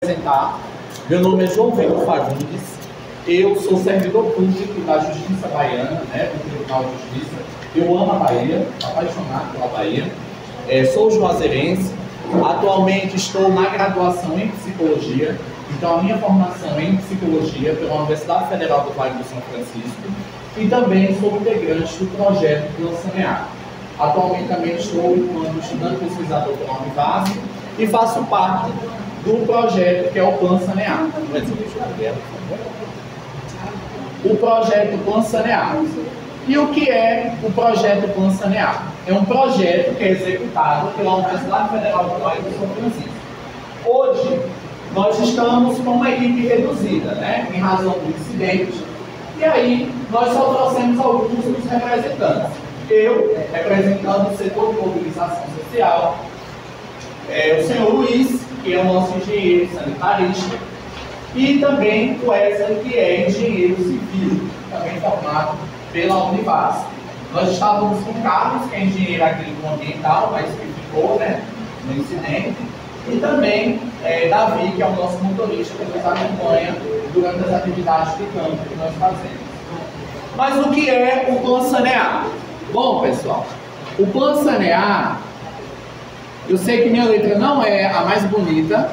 Apresentar. Meu nome é João Vitor Fagundes, eu sou servidor público da Justiça Baiana, do Tribunal de Justiça. Eu amo a Bahia, apaixonado pela Bahia. Sou juazeirense, atualmente estou na graduação em Psicologia, então a minha formação é em Psicologia pela Universidade Federal do Vale do São Francisco e também sou integrante do projeto Plan Sanear. Atualmente também estou enquanto estudante pesquisador pela Univas e faço parte do projeto que é o Plan Sanear. O projeto Plan Sanear. E o que é o projeto Plan Sanear? É um projeto que é executado pela Universidade Federal do Vale do São Francisco. Hoje, nós estamos com uma equipe reduzida, em razão do incidente, e aí nós só trouxemos alguns dos representantes. Eu, representando o setor de mobilização social, o senhor Luiz, que é o nosso engenheiro sanitarista, e também o Wesley, que é engenheiro civil, também formado pela Univas. Nós estávamos com o Carlos, que é engenheiro agrícola ambiental, mas que ficou no incidente, e também Davi, que é o nosso motorista, que nos acompanha durante as atividades de campo que nós fazemos. Mas o que é o Plan Sanear? Bom, pessoal, o Plan Sanear, eu sei que minha letra não é a mais bonita,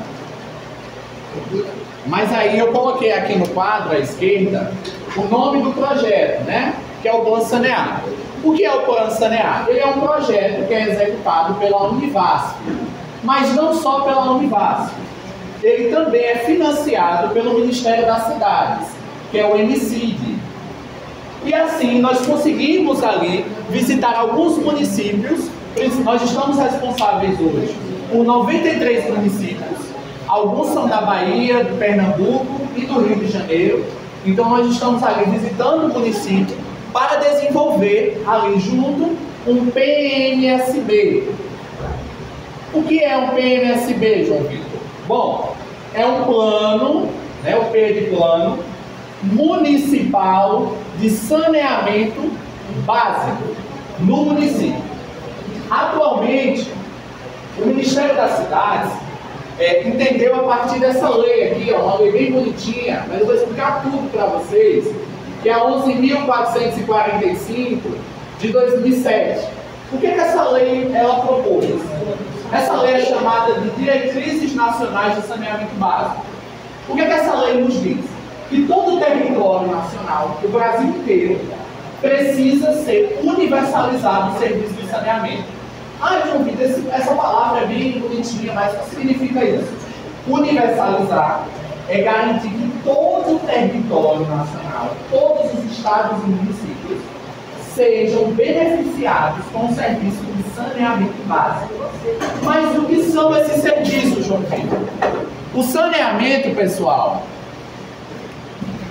mas aí eu coloquei aqui no quadro à esquerda o nome do projeto, que é o Plan Sanear. O que é o Plan Sanear? Ele é um projeto que é executado pela Univas, mas não só pela Univas. Ele também é financiado pelo Ministério das Cidades, que é o MCID. E assim nós conseguimos ali visitar alguns municípios. Nós estamos responsáveis hoje por 93 municípios. Alguns são da Bahia, do Pernambuco e do Rio de Janeiro. Então nós estamos ali visitando o município para desenvolver ali junto um PMSB. O que é um PMSB, João Vitor? Bom, é um plano, o P de plano, municipal de saneamento básico no município. Atualmente, o Ministério das Cidades entendeu a partir dessa lei aqui, uma lei bem bonitinha, mas eu vou explicar tudo para vocês, que é a 11.445 de 2007. O que essa lei ela propôs? Essa lei é chamada de Diretrizes Nacionais de Saneamento Básico. O que essa lei nos diz? Que todo o território nacional, o Brasil inteiro, precisa ser universalizado o serviço de saneamento. João Vitor, essa palavra é bem bonitinha, mas o que significa isso? Universalizar é garantir que todo o território nacional, todos os estados e municípios, sejam beneficiados com o serviço de saneamento básico. Mas o que são esses serviços, João Vitor? O saneamento, pessoal,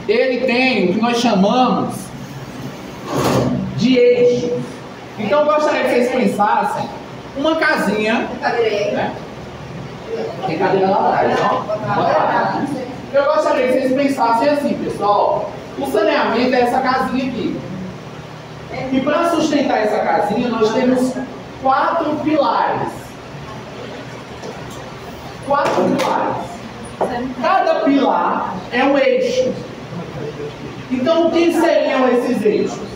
ele tem o que nós chamamos de eixos. Então eu gostaria que vocês pensassem uma casinha. Tem cadeira lá atrás, Eu gostaria que vocês pensassem assim, pessoal. O saneamento é essa casinha aqui. E para sustentar essa casinha, nós temos 4 pilares. 4 pilares. Cada pilar é um eixo. Então, o que seriam esses eixos?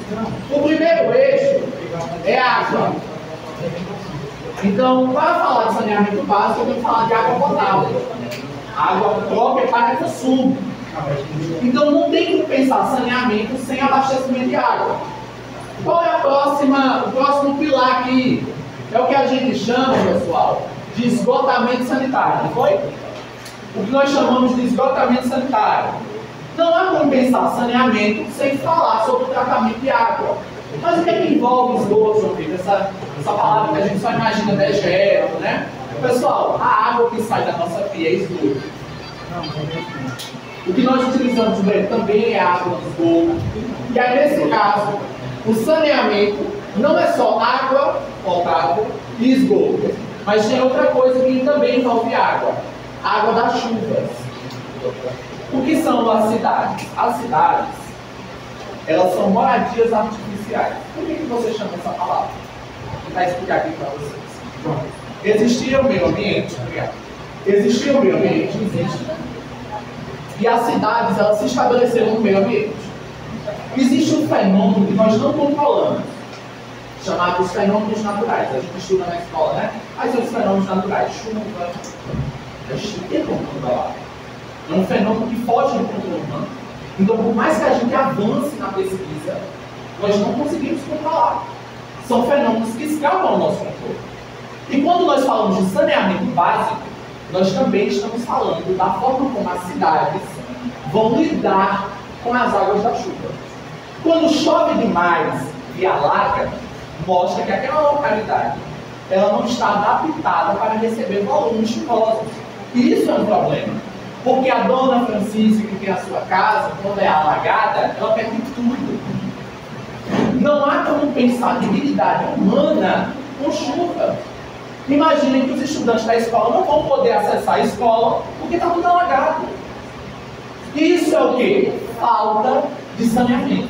O primeiro eixo é água. Então, para falar de saneamento básico, eu tenho que falar de água potável. Água própria para consumo. Então, não tem como pensar saneamento sem abastecimento de água. Qual é o próximo pilar aqui? É o que a gente chama, pessoal, de esgotamento sanitário, não foi? O que nós chamamos de esgotamento sanitário. Não há como pensar saneamento sem falar sobre o tratamento de água. Mas o que é que envolve esgoto, João Vitor? Essa palavra que a gente só imagina dejeto, Pessoal, a água que sai da nossa pia é esgoto. O que nós utilizamos também é água do esgoto. E aí, nesse caso, o saneamento não é só água potável e esgoto, mas tem outra coisa que também envolve água. Água das chuvas. O que são as cidades? As cidades, elas são moradias artificiais. Por que você chama essa palavra? Vou tentar explicar aqui para vocês. Existia o meio ambiente? Existia o meio ambiente? Existe. e as cidades elas se estabeleceram no meio ambiente. Existe um fenômeno que nós não controlamos, chamados fenômenos naturais. A gente estuda na escola, né? Quais são os fenômenos naturais? Chuva, a gente não tem como controlar. É um fenômeno que foge do controle humano. Então, por mais que a gente avance na pesquisa, nós não conseguimos controlar. São fenômenos que escapam ao nosso controle. E quando nós falamos de saneamento básico, nós também estamos falando da forma como as cidades vão lidar com as águas da chuva. Quando chove demais e alaga, mostra que aquela localidade ela não está adaptada para receber volumes chuvosos. E isso é um problema. Porque a dona Francisca, que tem a sua casa, quando é alagada, ela perde tudo. Não há como pensar dignidade humana com chuva. Imaginem que os estudantes da escola não vão poder acessar a escola porque está tudo alagado. Isso é o quê? Falta de saneamento.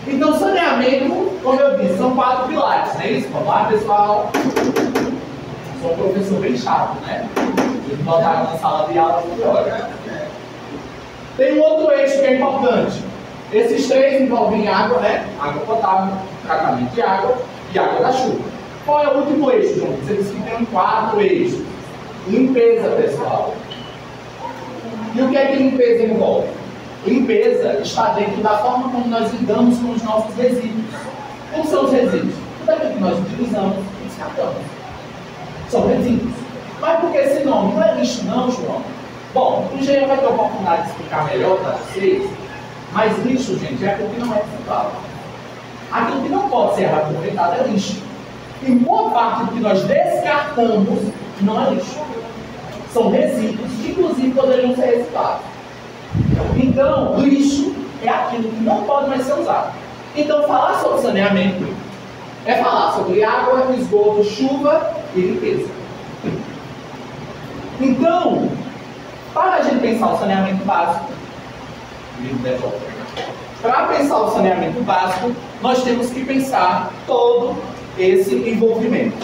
Então, saneamento, como eu disse, são 4 pilares, não é isso? Vamos lá, pessoal? Sou um professor bem chato, né? Eles botaram na sala de aula por hora. Tem um outro eixo que é importante. Esses 3 envolvem água, né? Água potável, tratamento de água e água da chuva. Qual é o último eixo, João? Você disse que tem 4 eixos. Limpeza, pessoal. E o que é que limpeza envolve? Limpeza está dentro da forma como nós lidamos com os nossos resíduos. Como são os resíduos? Tudo aquilo que nós utilizamos e descartamos. São resíduos. Mas por que esse nome? Não é lixo não, João? Bom, o engenheiro vai ter a oportunidade de explicar melhor para vocês, mas lixo, gente, é aquilo que não é reciclável. Aquilo que não pode ser reaproveitado é lixo. E boa parte do que nós descartamos não é lixo. São resíduos que, inclusive, poderiam ser reciclados. Então, lixo é aquilo que não pode mais ser usado. Então, falar sobre saneamento é falar sobre água, esgoto, chuva e limpeza. Então, para a gente pensar o saneamento básico, nós temos que pensar todo esse envolvimento.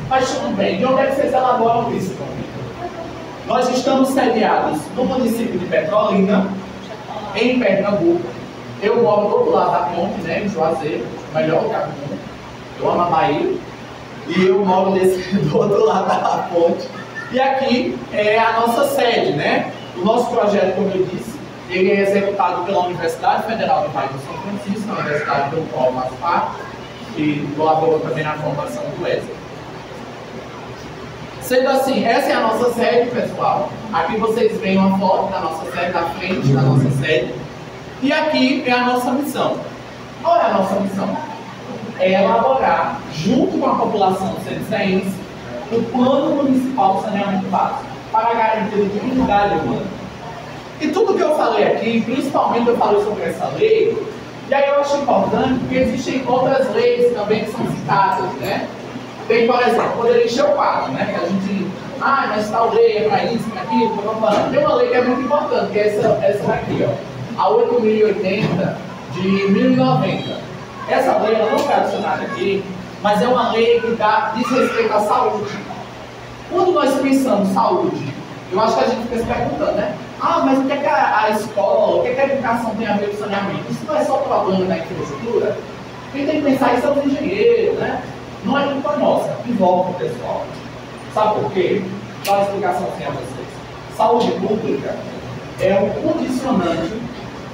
Mas tudo bem, de onde é que vocês elaboram isso? Nós estamos sediados no município de Petrolina, em Pernambuco. Eu moro do outro lado da ponte, né, em Juazeiro, melhor lugar do mundo. Eu amo a Bahia. E eu moro do outro lado da ponte. E aqui é a nossa sede, né? O nosso projeto, como eu disse, ele é executado pela Universidade Federal do Vale do São Francisco, a universidade do qual eu faço parte, e colaborou também na formação do Wesley. Sendo assim, essa é a nossa sede, pessoal. Aqui vocês veem uma foto da nossa sede, da frente da nossa sede. E aqui é a nossa missão. Qual é a nossa missão? É elaborar, junto com a população cedense, o Plano Municipal de Saneamento Básico, para garantir a dignidade humana. E tudo que eu falei aqui, principalmente eu falei sobre essa lei, e aí eu acho importante porque existem outras leis também que são citadas, né? Tem, por exemplo, poderia encher o quadro, né? Que a gente, mas tal lei é para isso, para aquilo, tem uma lei que é muito importante, que é essa daqui, ó, a 8.080 de 1090. Essa lei ela não está adicionada aqui, mas é uma lei que diz respeito à saúde. Quando nós pensamos em saúde, eu acho que a gente fica se perguntando, né? Mas o que é que a escola, o que é que a educação tem a ver com saneamento? Isso não é só problema da infraestrutura? Quem tem que pensar isso é os engenheiros, né? Não é culpa nossa, envolve o pessoal. Sabe por quê? Vou dar uma explicação assim a vocês. Saúde pública é um condicionante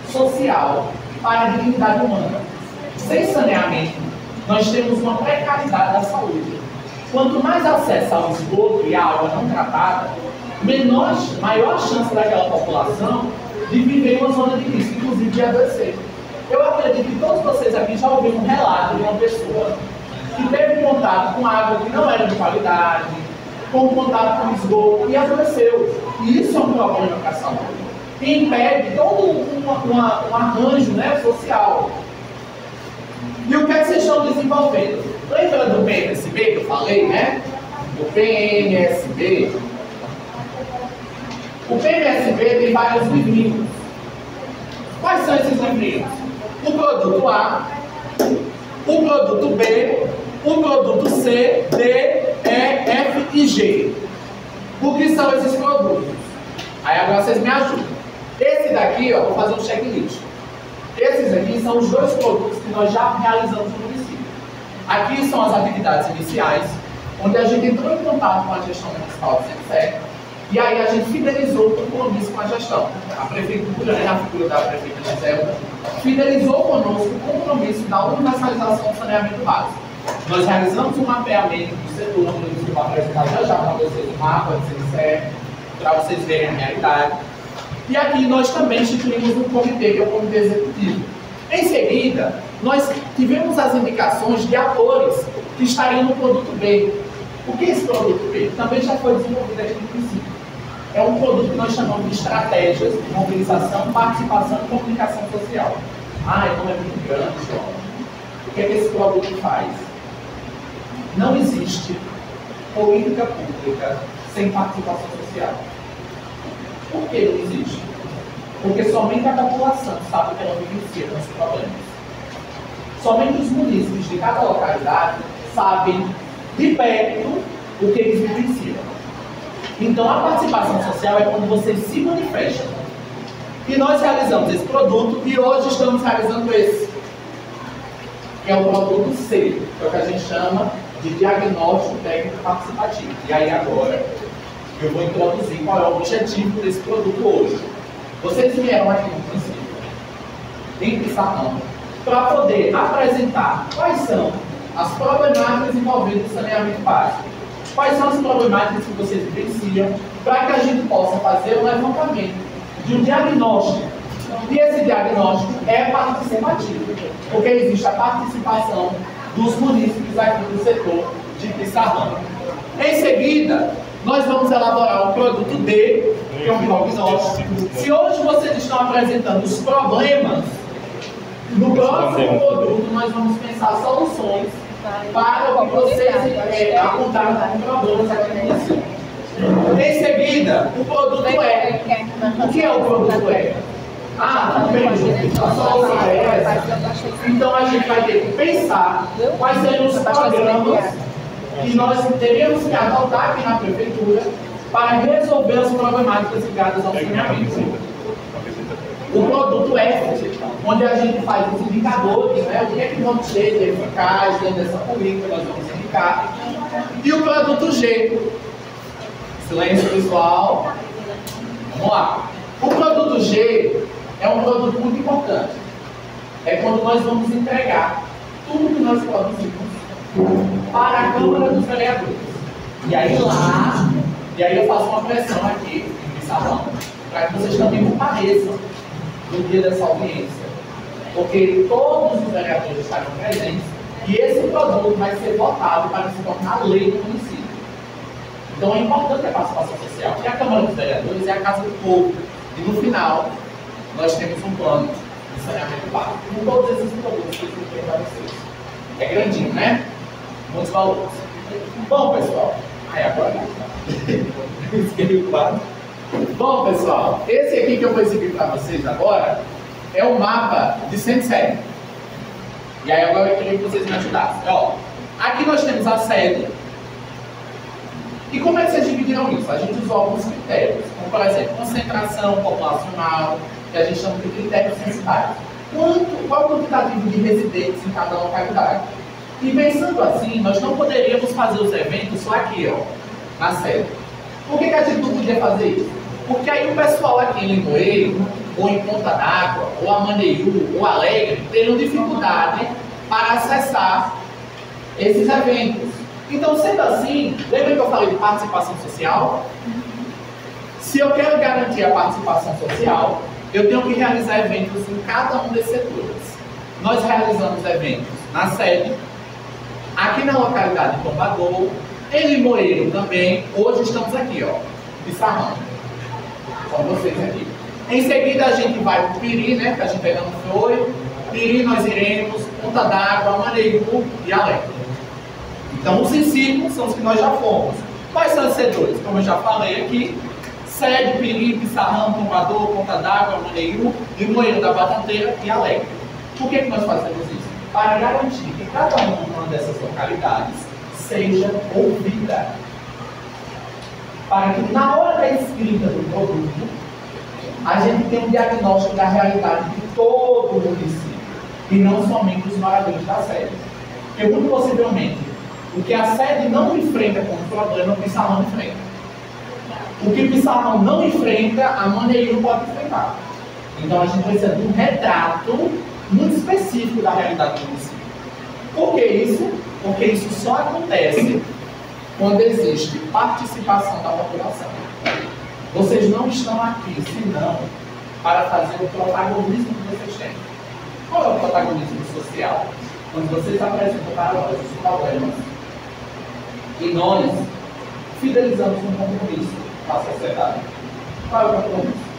social para a dignidade humana. Sem saneamento, nós temos uma precariedade da saúde. Quanto mais acesso ao esgoto e à água não tratada, maior a chance daquela população de viver em uma zona de risco, inclusive de adoecer. Eu acredito que todos vocês aqui já ouviram um relato de uma pessoa que teve contato com água que não era de qualidade, com contato com esgoto e adoeceu. E isso é um problema para a saúde. E impede todo um arranjo, né, social. E o que é que vocês estão desenvolvendo? Lembra do PMSB que eu falei, né? O PMSB. O PMSB tem vários livrinhos. Quais são esses livrinhos? O produto A, o produto B, o produto C, D, E, F e G. O que são esses produtos? Aí agora vocês me ajudam. Esse daqui, ó, vou fazer um checklist. Esses aqui são os 2 produtos que nós já realizamos no município. Aqui são as atividades iniciais, onde a gente entrou em contato com a gestão municipal de Centro-Sé, e aí a gente fidelizou o compromisso com a gestão. A prefeitura, né, a figura da prefeita Gisela, fidelizou conosco o compromisso da universalização do saneamento básico. Nós realizamos um mapeamento do setor, onde eu vou apresentar já para vocês o mapa de Centro-Sé, para vocês verem a realidade. E aqui nós também instituímos um comitê, que é o comitê executivo. Em seguida, nós tivemos as indicações de atores que estariam no produto B. O que é esse produto B? Também já foi desenvolvido aqui no princípio. É um produto que nós chamamos de estratégias de mobilização, participação e comunicação social. Então é muito grande, João. O que é que esse produto faz? Não existe política pública sem participação social. Por que não existe? Porque somente a população sabe que ela vivencia com os problemas. Somente os munícipes de cada localidade sabem de perto o que eles vivenciam. Então a participação social é quando vocês se manifestam. E nós realizamos esse produto e hoje estamos realizando esse, que é o produto C, que é o que a gente chama de diagnóstico técnico participativo. E aí agora eu vou introduzir qual é o objetivo desse produto hoje. Vocês vieram aqui no princípio, em Pissarrão, para poder apresentar quais são as problemáticas envolvendo o saneamento básico. Quais são as problemáticas que vocês vivenciam, para que a gente possa fazer o levantamento de um diagnóstico. E esse diagnóstico é participativo, porque existe a participação dos munícipes aqui do setor de Pissarrão. Em seguida, nós vamos elaborar o produto D, que é um prognóstico. Se hoje vocês estão apresentando os problemas, no próximo produto nós vamos pensar soluções para o que vocês apontaram como problemas aqui no município. Em seguida, o produto E. O que é o produto E? Também a solução é essa. Então a gente vai ter que pensar quais seriam os programas que nós teríamos que adotar aqui na prefeitura para resolver as problemáticas ligadas ao saneamento. O produto F, onde a gente faz os indicadores, né? O que é que vamos ter de eficaz dentro dessa política, nós vamos indicar. E o produto G. Silêncio, pessoal. Vamos lá. O produto G é um produto muito importante. É quando nós vamos entregar tudo que nós produzimos para a Câmara dos Vereadores. E aí eu faço uma pressão aqui em Pissarrão, para que vocês também compareçam no dia dessa audiência. Porque todos os vereadores estarão presentes e esse produto vai ser votado para se tornar lei do município. Então é importante a participação social. E a Câmara dos Vereadores é a casa do povo. E no final, nós temos um plano de saneamento básico com todos esses produtos que eu expliquei para vocês. É grandinho, né? Muitos valores. Bom, pessoal. Agora esqueci o quadro. Bom, pessoal, esse aqui que eu vou exibir para vocês agora é o mapa de Centro-Sé. E aí agora eu queria que vocês me ajudassem. Ó, aqui nós temos a sede. E como é que vocês dividiram isso? A gente usou alguns critérios, como por exemplo, concentração populacional, que a gente chama de critérios censitários. Qual o quantitativo de residentes em cada localidade? E pensando assim, nós não poderíamos fazer os eventos só aqui, ó, na sede. Por que a gente não podia fazer isso? Porque aí o pessoal aqui em Limoeiro, ou em Ponta d'Água, ou Amaneiú, ou Alegre, teriam dificuldade para acessar esses eventos. Então, sendo assim, lembra que eu falei de participação social? Se eu quero garantir a participação social, eu tenho que realizar eventos em cada um desses setores. Nós realizamos eventos na sede, aqui na localidade de Tombador, em Limoeiro também. Hoje estamos aqui, ó, Pissarrão, com vocês aqui. Em seguida a gente vai para o Piri, né, que a gente ainda não foi. Piri nós iremos, Ponta d'Água, Amaneiú e Alegre. Então os círculos são os que nós já fomos. Quais são os setores? Como eu já falei aqui, sede, Piri, Pissarrão, Tombador, Ponta d'Água, Amaneiú, Limoeiro da Batateira e Alegre. Por que nós fazemos isso? Para garantir que cada uma dessas localidades seja ouvida. Para que na hora da escrita do produto, a gente tem um diagnóstico da realidade de todo o município, e não somente dos moradores da sede. Porque, muito possivelmente, o que a sede não enfrenta como problema, o Pissarrão enfrenta. O que o Pissarrão não enfrenta, a Maneirinho não pode enfrentar. Então, a gente precisa de um retrato muito específico da realidade do município. Por que isso? Porque isso só acontece quando existe participação da população. Vocês não estão aqui, senão, para fazer o protagonismo que vocês têm. Qual é o protagonismo social? Quando vocês apresentam para nós os problemas e nós fidelizamos um compromisso com a sociedade. Qual é o compromisso?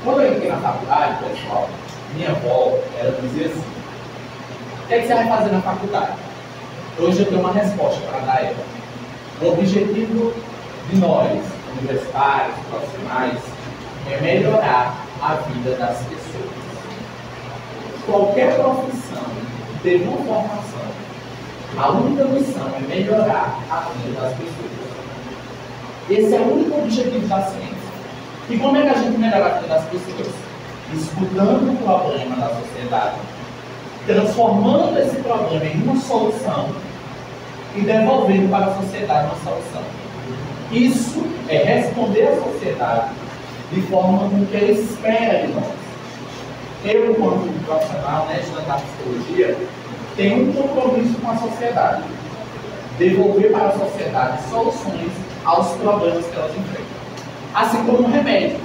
Quando eu entrei na faculdade, pessoal, minha avó, ela dizia assim: o que é que você vai fazer na faculdade? Hoje eu tenho uma resposta para dar a ela. O objetivo de nós, universitários, profissionais, é melhorar a vida das pessoas. Qualquer profissão que teve uma formação, a única missão é melhorar a vida das pessoas. Esse é o único objetivo da ciência. E como é que a gente melhora a vida das pessoas? Escutando o problema da sociedade, transformando esse problema em uma solução e devolvendo para a sociedade uma solução. Isso é responder à sociedade de forma com que ela espera de nós. Eu, enquanto profissional, estudante da psicologia, tenho um compromisso com a sociedade. Devolver para a sociedade soluções aos problemas que elas enfrentam. Assim como um remédio.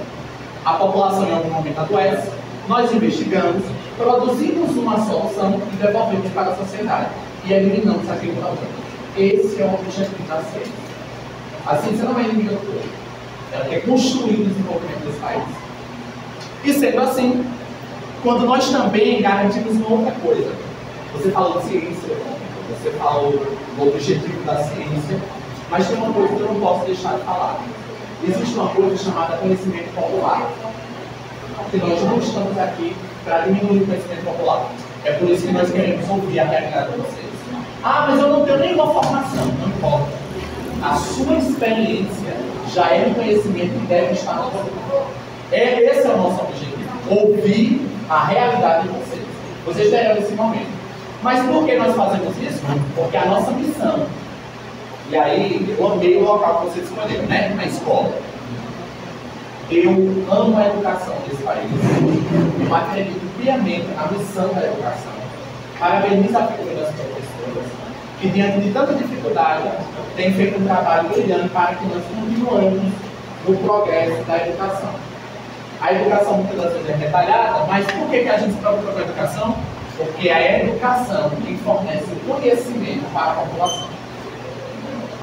A população em algum momento adoece, nós investigamos, produzimos uma solução e devolvemos para a sociedade. E eliminamos aquele problema. Esse é o objetivo da ciência. A ciência não é inimiga do povo. Ela quer construir o desenvolvimento desse país. E sendo assim, quando nós também garantimos uma outra coisa. Você falou de ciência, você falou do objetivo da ciência, mas tem uma coisa que eu não posso deixar de falar. Existe uma coisa chamada conhecimento popular. Que nós não estamos aqui para diminuir o conhecimento popular. É por isso que nós queremos ouvir a realidade de vocês. Ah, mas eu não tenho nenhuma formação. Não importa. A sua experiência já é um conhecimento que deve estar no corpo. Esse é o nosso objetivo. Ouvir a realidade de vocês. Vocês terão esse momento. Mas por que nós fazemos isso? Porque a nossa missão. E aí, eu amei o local que vocês escolheram, né? A escola. Eu amo a educação desse país. Eu acredito piamente na missão da educação. Parabenizo a figura das professoras, que diante de tanta dificuldade, têm feito um trabalho brilhante para que nós continuemos no progresso da educação. A educação muitas das vezes é retalhada, mas por que a gente se preocupa com a educação? Porque é a educação que fornece o conhecimento para a população.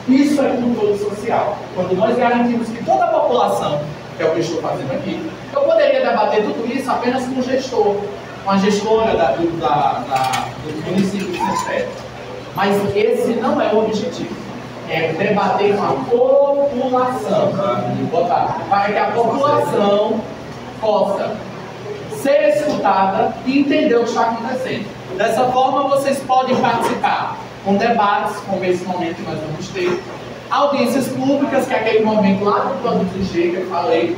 Isso é controle social. Quando nós garantimos que toda a população, que é o que eu estou fazendo aqui, eu poderia debater tudo isso apenas com o gestor, com a gestora do município de Santana. Mas esse não é o objetivo. É debater com a população. Para que a população possa ser escutada e entender o que está acontecendo. Dessa forma, vocês podem participar com debates, como esse momento que nós vamos ter, audiências públicas, que é aquele momento lá do plano de G que eu falei,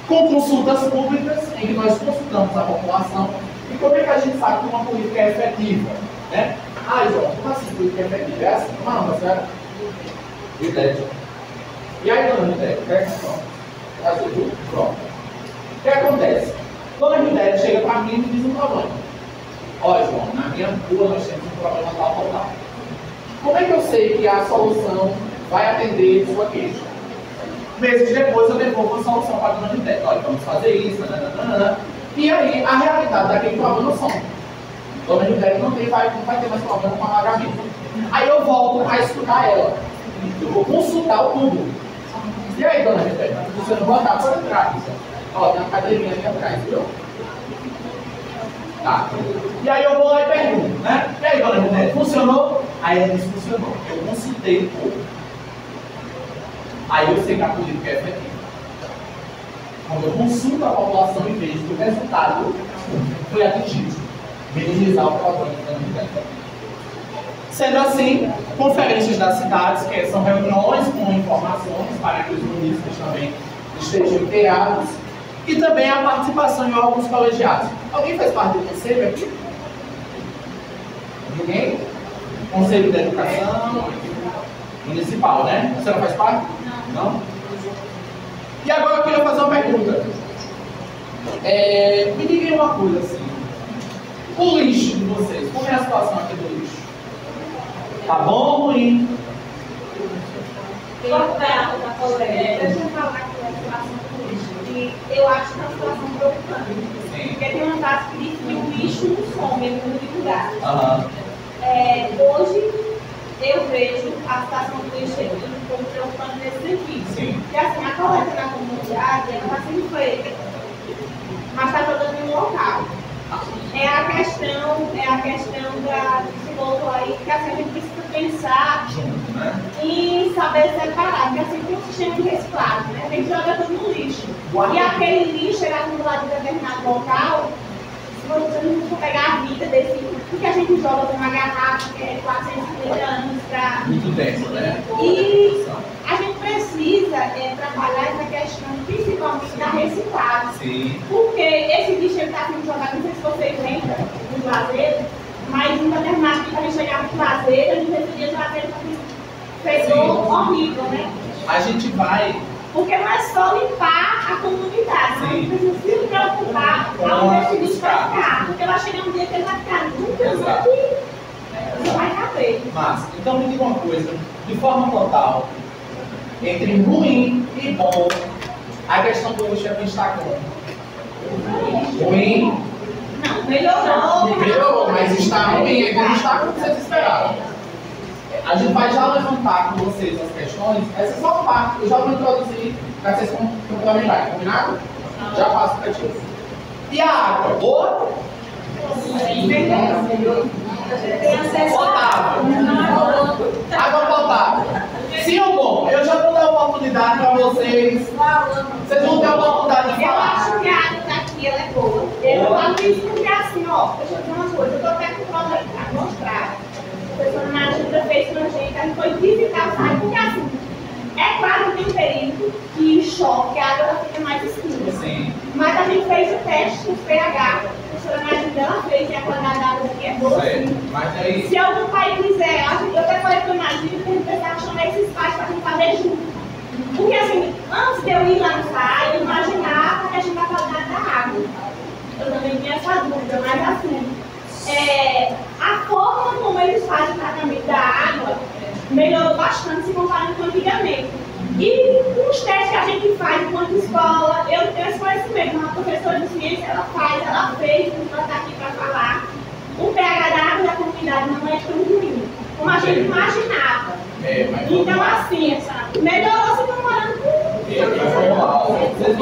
com consultas públicas, em que nós consultamos a população. E como é que a gente sabe que uma política é efetiva? Né? Ah, João, como assim política é efetiva? É assim? Não, mas é... Ideia. E aí, dona Ideia, o que é que fazer tudo? Pronto. O que acontece? Dona Ideia chega para mim e me diz um problema. Olha, João, na minha rua nós temos um problema tal. Como é que eu sei que a solução vai atender sua queixa? Meses depois eu devolvo a solução para a dona Ideia. Olha, vamos fazer isso, E aí, a realidade daquele problema são. Dona Ideia não vai ter mais problema com alagamento. Aí eu volto a escutar ela. Eu vou consultar o público. E aí, dona Ideia, se você não botar, pode entrar. Ó, tem uma cadeirinha ali atrás, viu? Tá. E aí eu vou lá e pergunto, né? E aí, dona Ideia, funcionou? Aí ela disse, funcionou. Eu consultei o público. Aí eu sei que a política é efetiva. Quando eu consulto a população e vejo que o resultado foi atingido. Minimizar o problema da unidade. Sendo assim, conferências das cidades, que são reuniões com informações para que os munícipes também estejam inteirados, E também a participação em órgãos colegiados. Alguém faz parte do conselho aqui? Ninguém? Conselho de Educação Municipal, né? Você não faz parte? Não? E agora eu queria fazer uma pergunta. Me digam uma coisa assim. O lixo de vocês, como é a situação aqui do lixo? Tá bom ou ruim? Deixa eu falar aqui a situação do lixo. E eu acho que é uma situação preocupante. Sim. Porque tem uma frase que diz que o lixo não some, ele muda de lugar. Hoje eu vejo a situação do lixo um pouco preocupante nesse sentido. Sim. Porque assim, a coleta na comunidade ela está sendo feita, mas está toda no local. É a questão da psicólogo aí, que assim, a gente precisa pensar Junto, né? e saber separar, porque assim tem um sistema de reciclagem, né? A gente joga tudo no lixo. E aquele lixo ele é acumulado em determinado local, se você não for pegar a vida desse, porque a gente joga com uma garrafa que é 450 anos para. Muito tempo, né? E a gente precisa trabalhar essa questão principalmente da reciclagem. Sim. Porque esse lixo está sendo jogado, não sei se vocês lembram, no lazer, mas em determinado tempo a gente chegava no lazer, a gente recebia o lazer fedor horrível, né? A gente vai. Porque não é só limpar a comunidade, a gente precisa se preocupar aonde esse lixo vai ficar. Porque vai chegar um dia que ele vai ficar nunca que não vai caber. Mas, então me diga uma coisa, de forma total, entre ruim e bom, a questão do lixo é que está como? Ruim? Não, melhorou. Melhorou, mas está ruim, ainda não está como vocês esperavam. A gente vai já levantar com vocês as questões, essa é só uma parte, eu já vou introduzir para vocês complementarem, combinado? Já passo para ti. E a água? Boa? Potável. Água potável. Sim ou bom? Eu já vou dar oportunidade para vocês. Vocês vão ter a oportunidade de Eu falar. acho que a água daqui ela é boa. Eu falo isso porque assim, ó, deixa eu dizer uma coisa, eu tô até com prova aí pra mostrar. A pessoa na ajuda fez com a gente foi visitar, sabe? Porque assim, é claro que tem um período que chove, que a água ela fica mais escura. Sim. Mas a gente fez o teste com o pH. A professora na ajuda ela fez e a qualidade da água aqui é boa. Certo. Mas aí. Se algum pai quiser, eu até falei para o Imagina que a gente precisava chamar esses pais para a gente fazer junto. Porque assim, antes de eu ir lá no SAI, eu imaginava a questão da qualidade da água. Eu também tinha essa dúvida, mas assim, a forma como eles fazem o tratamento da água melhorou bastante se comparando com antigamente. E os testes que a gente faz enquanto escola, eu tenho esse conhecimento, uma professora de ciência, ela fez, ela está aqui para falar. O pH da água da comunidade não é tão ruim como a gente imaginava. Então, assim, melhorou se comparando com Vocês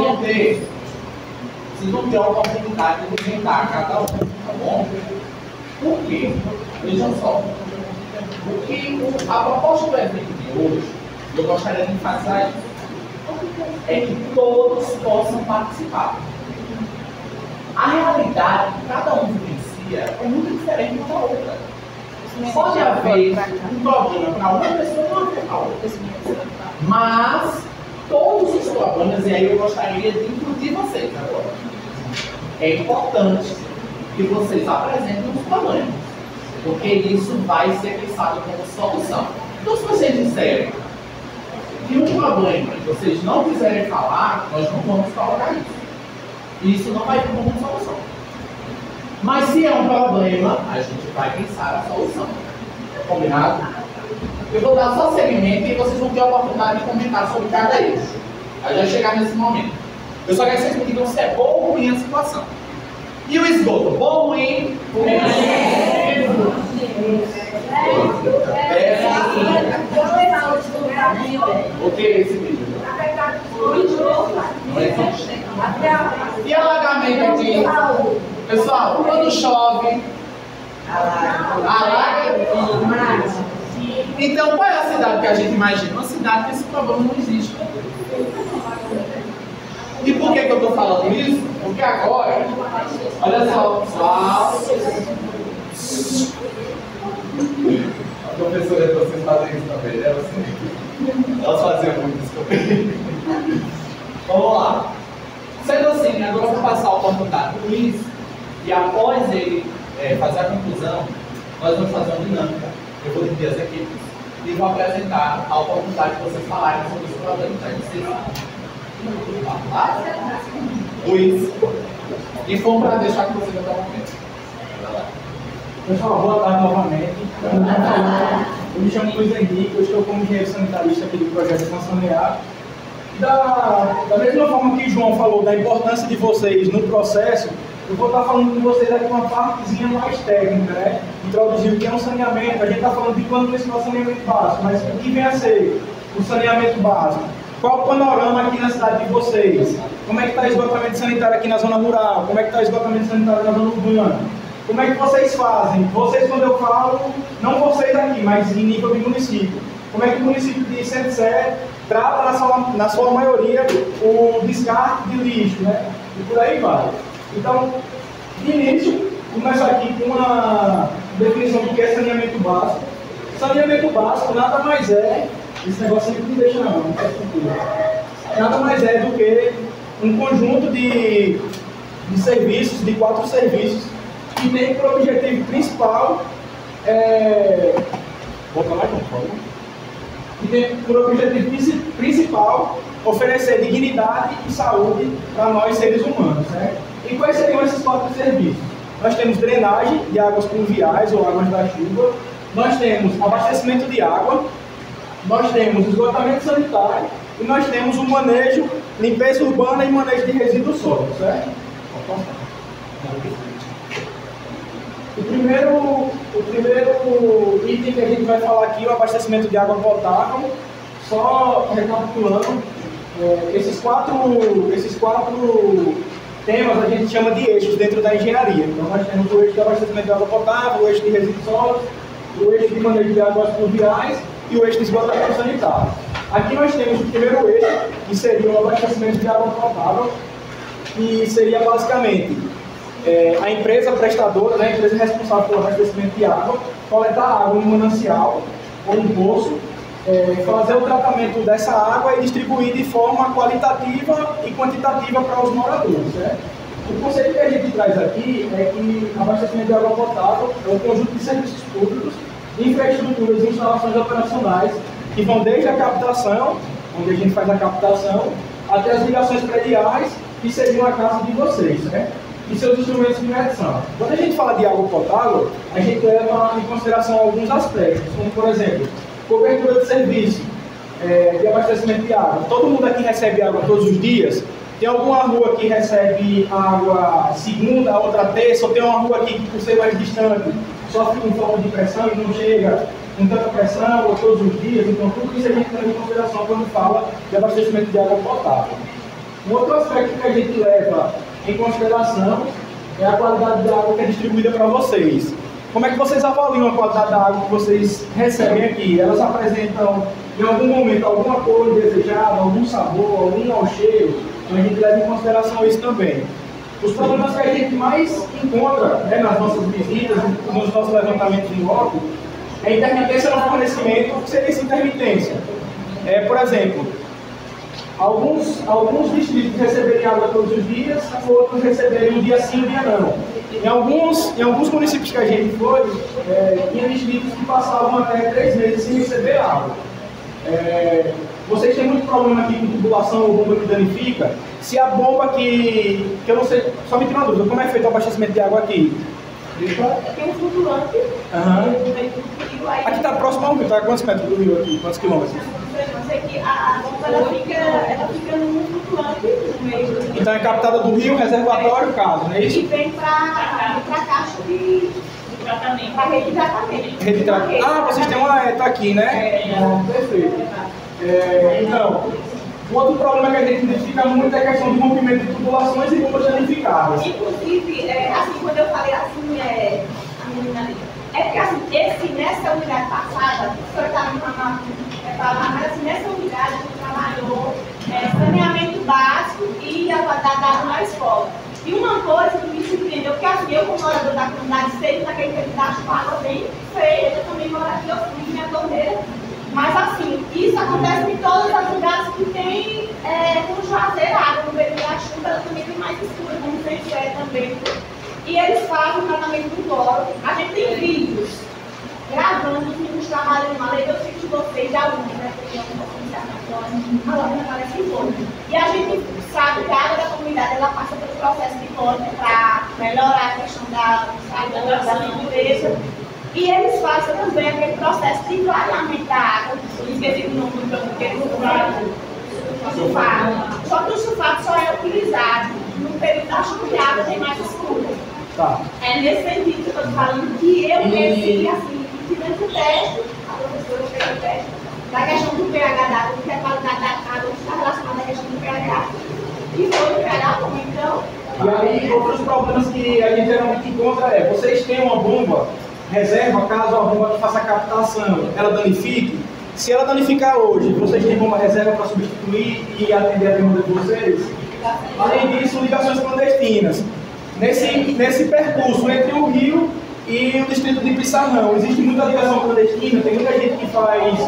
vão ter a oportunidade de tentar cada um, tá bom? Por quê? Vejam só. Porque a proposta do evento de hoje, eu gostaria de enfatizar isso, é que todos possam participar. A realidade que cada um vivencia é muito diferente uma da outra. Pode haver um problema para uma pessoa e não haver para outra. Mas todos os problemas, e aí eu gostaria de incluir vocês agora. É importante que vocês apresentem os problemas, porque isso vai ser pensado como solução. Então, se vocês disserem que um problema que vocês não quiserem falar, nós não vamos colocar isso. Isso não vai vir como solução. Mas se é um problema, a gente vai pensar a solução. Combinado? Eu vou dar só seguimento e vocês vão ter a oportunidade de comentar sobre cada eixo. A gente vai chegar nesse momento. Eu só quero que vocês me digam se é bom ou ruim a situação. E o esgoto? Bom ou ruim? O que é esse vídeo? Não existe. E alagamento aqui? Pessoal, quando chove, alaga. Então, qual é a cidade que a gente imagina? Uma cidade que esse problema não existe. E por que eu estou falando isso? Porque agora, olha só, pessoal. A professora de vocês fazem isso também, né? Elas faziam muito isso também. Vamos lá. Sendo assim, agora eu vou passar a oportunidade para o Luiz, e após ele fazer a conclusão, nós vamos fazer uma dinâmica. Eu vou dividir as equipes e vou apresentar a oportunidade de vocês falarem sobre os problemas que vocês Luiz, e foi um prazer deixar com vocês até o momento. Pessoal, boa tarde novamente. Eu me chamo Luiz Henrique, eu estou como engenheiro sanitarista aqui do projeto Consanear. Da mesma forma que o João falou da importância de vocês no processo, eu vou estar falando com vocês aqui uma partezinha mais técnica, né? Introduzir o que é um saneamento. A gente está falando de plano municipal de saneamento básico, mas o que vem a ser o saneamento básico? Qual o panorama aqui na cidade de vocês? Como é que está o esgotamento sanitário aqui na zona rural? Como é que está o esgotamento sanitário na zona urbana? Como é que vocês fazem? Vocês, quando eu falo, não vocês aqui, mas em nível de município. Como é que o município de Centro-Sé trata, na sua maioria, o descarte de lixo, né? E por aí vai. Então, de início, começo aqui com uma definição do que é saneamento básico. Saneamento básico nada mais é, esse negócio sempre me deixa na mão, não faz sentido. Nada mais é do que um conjunto de serviços, de 4 serviços, que tem por objetivo principal, volta lá, por favor. Que tem por objetivo principal oferecer dignidade e saúde para nós seres humanos, né? E quais seriam esses 4 serviços? Nós temos drenagem de águas pluviais ou águas da chuva, nós temos abastecimento de água, nós temos esgotamento sanitário e nós temos o manejo, limpeza urbana e manejo de resíduos sólidos, certo? O primeiro item que a gente vai falar aqui é o abastecimento de água potável. Só recapitulando, esses quatro temas a gente chama de eixos dentro da engenharia. Então nós temos o eixo de abastecimento de água potável, o eixo de resíduos sólidos, o eixo de manejo de águas pluviais e o eixo de esgotamento sanitário. Aqui nós temos o primeiro eixo, que seria o abastecimento de água potável, que seria basicamente a empresa prestadora, né, a empresa responsável pelo abastecimento de água, coletar água em um manancial ou um poço, fazer o tratamento dessa água e distribuir de forma qualitativa e quantitativa para os moradores, certo? O conceito que a gente traz aqui é que abastecimento de água potável é um conjunto de serviços públicos, infraestruturas e instalações operacionais que vão desde a captação, onde a gente faz a captação, até as ligações prediais, que seriam a casa de vocês, certo? E seus instrumentos de medição. Quando a gente fala de água potável, a gente leva em consideração alguns aspectos, como por exemplo, cobertura de serviço, de abastecimento de água. Todo mundo aqui recebe água todos os dias? Tem alguma rua que recebe água segunda, outra terça, ou tem uma rua aqui que, por ser mais distante, sofre com forma de pressão e não chega com tanta pressão, ou todos os dias? Então, tudo isso a gente leva em consideração quando fala de abastecimento de água potável. Um outro aspecto que a gente leva em consideração é a qualidade da água que é distribuída para vocês. Como é que vocês avaliam a qualidade da água que vocês recebem aqui? Elas apresentam, em algum momento, alguma cor indesejada, algum sabor, algum mau cheiro? Então a gente leva em consideração isso também. Os problemas que a gente mais encontra, né, nas nossas visitas, nos nossos levantamentos em loco, é a intermitência no fornecimento. O que seria essa intermitência? Por exemplo, alguns distritos receberem água todos os dias, outros receberem um dia sim, um dia não. Em alguns municípios que a gente foi, tinha distritos que passavam até 3 meses sem receber água. Vocês têm muito problema aqui com tubulação ou bomba que danifica? Se a bomba que eu não sei, só me tira uma dúvida, como é feito o abastecimento de água aqui? Tem um flutuante. Aqui está próximo ao rio, está a quantos metros do rio aqui? Quantos quilômetros? Eu sei que a bomba ela fica num flutuante no meio do rio. Então é captada do rio, reservatório, caso, não é isso? E vem para a caixa de tratamento. Para a rede de tratamento. Rede de tratamento. Ah, vocês têm uma ETA aqui, né? Perfeito. Então, o outro problema que a gente identifica muito é a questão de rompimento de tubulações e bombas danificadas. Inclusive, assim, quando eu falei assim, a menina ali, porque assim, nessa unidade passada, o senhor estava falando, mas assim, nessa unidade a gente trabalhou saneamento básico e a qualidade da água na escola. E uma coisa que me surpreendeu, porque assim, eu como morador da comunidade sei que naquele pedaço com água bem feia, eu também moro aqui, eu fui minha torneira Mas assim, isso acontece em todas as lugares que tem como Juazeiro, a água no período da chuva, ela também tem mais escura, como o Centro também. E eles fazem o tratamento do cloro. A gente tem vídeos gravando os meninos trabalhando lá, eu sei de vocês, de alunos, né? Porque eu não posso iniciar agora não aparece em cloro. E a gente sabe que a água da comunidade ela passa pelo processo de cloro para melhorar a questão da limpeza. E eles fazem também aquele processo de clareamento da água. Eu esqueci o nome do sulfato. Só que o sulfato só é utilizado no período da chuva que a água tem mais escura. Tá. É nesse sentido que eu estou falando que eu pensei assim, tivemos o teste, a professora fez o teste, da questão do pH da água, porque a qualidade da água está relacionada à questão do pH. E foi o pH bom, então. E aí, outros problemas que a gente geralmente encontra é, vocês têm uma bomba reserva, caso a bomba que faça a captação, ela danifique. Se ela danificar hoje, vocês têm bomba reserva para substituir e atender a demanda de vocês? Além disso, ligações clandestinas. Nesse percurso entre o rio e o distrito de Pissarrão, existe muita ligação clandestina, tem muita gente que faz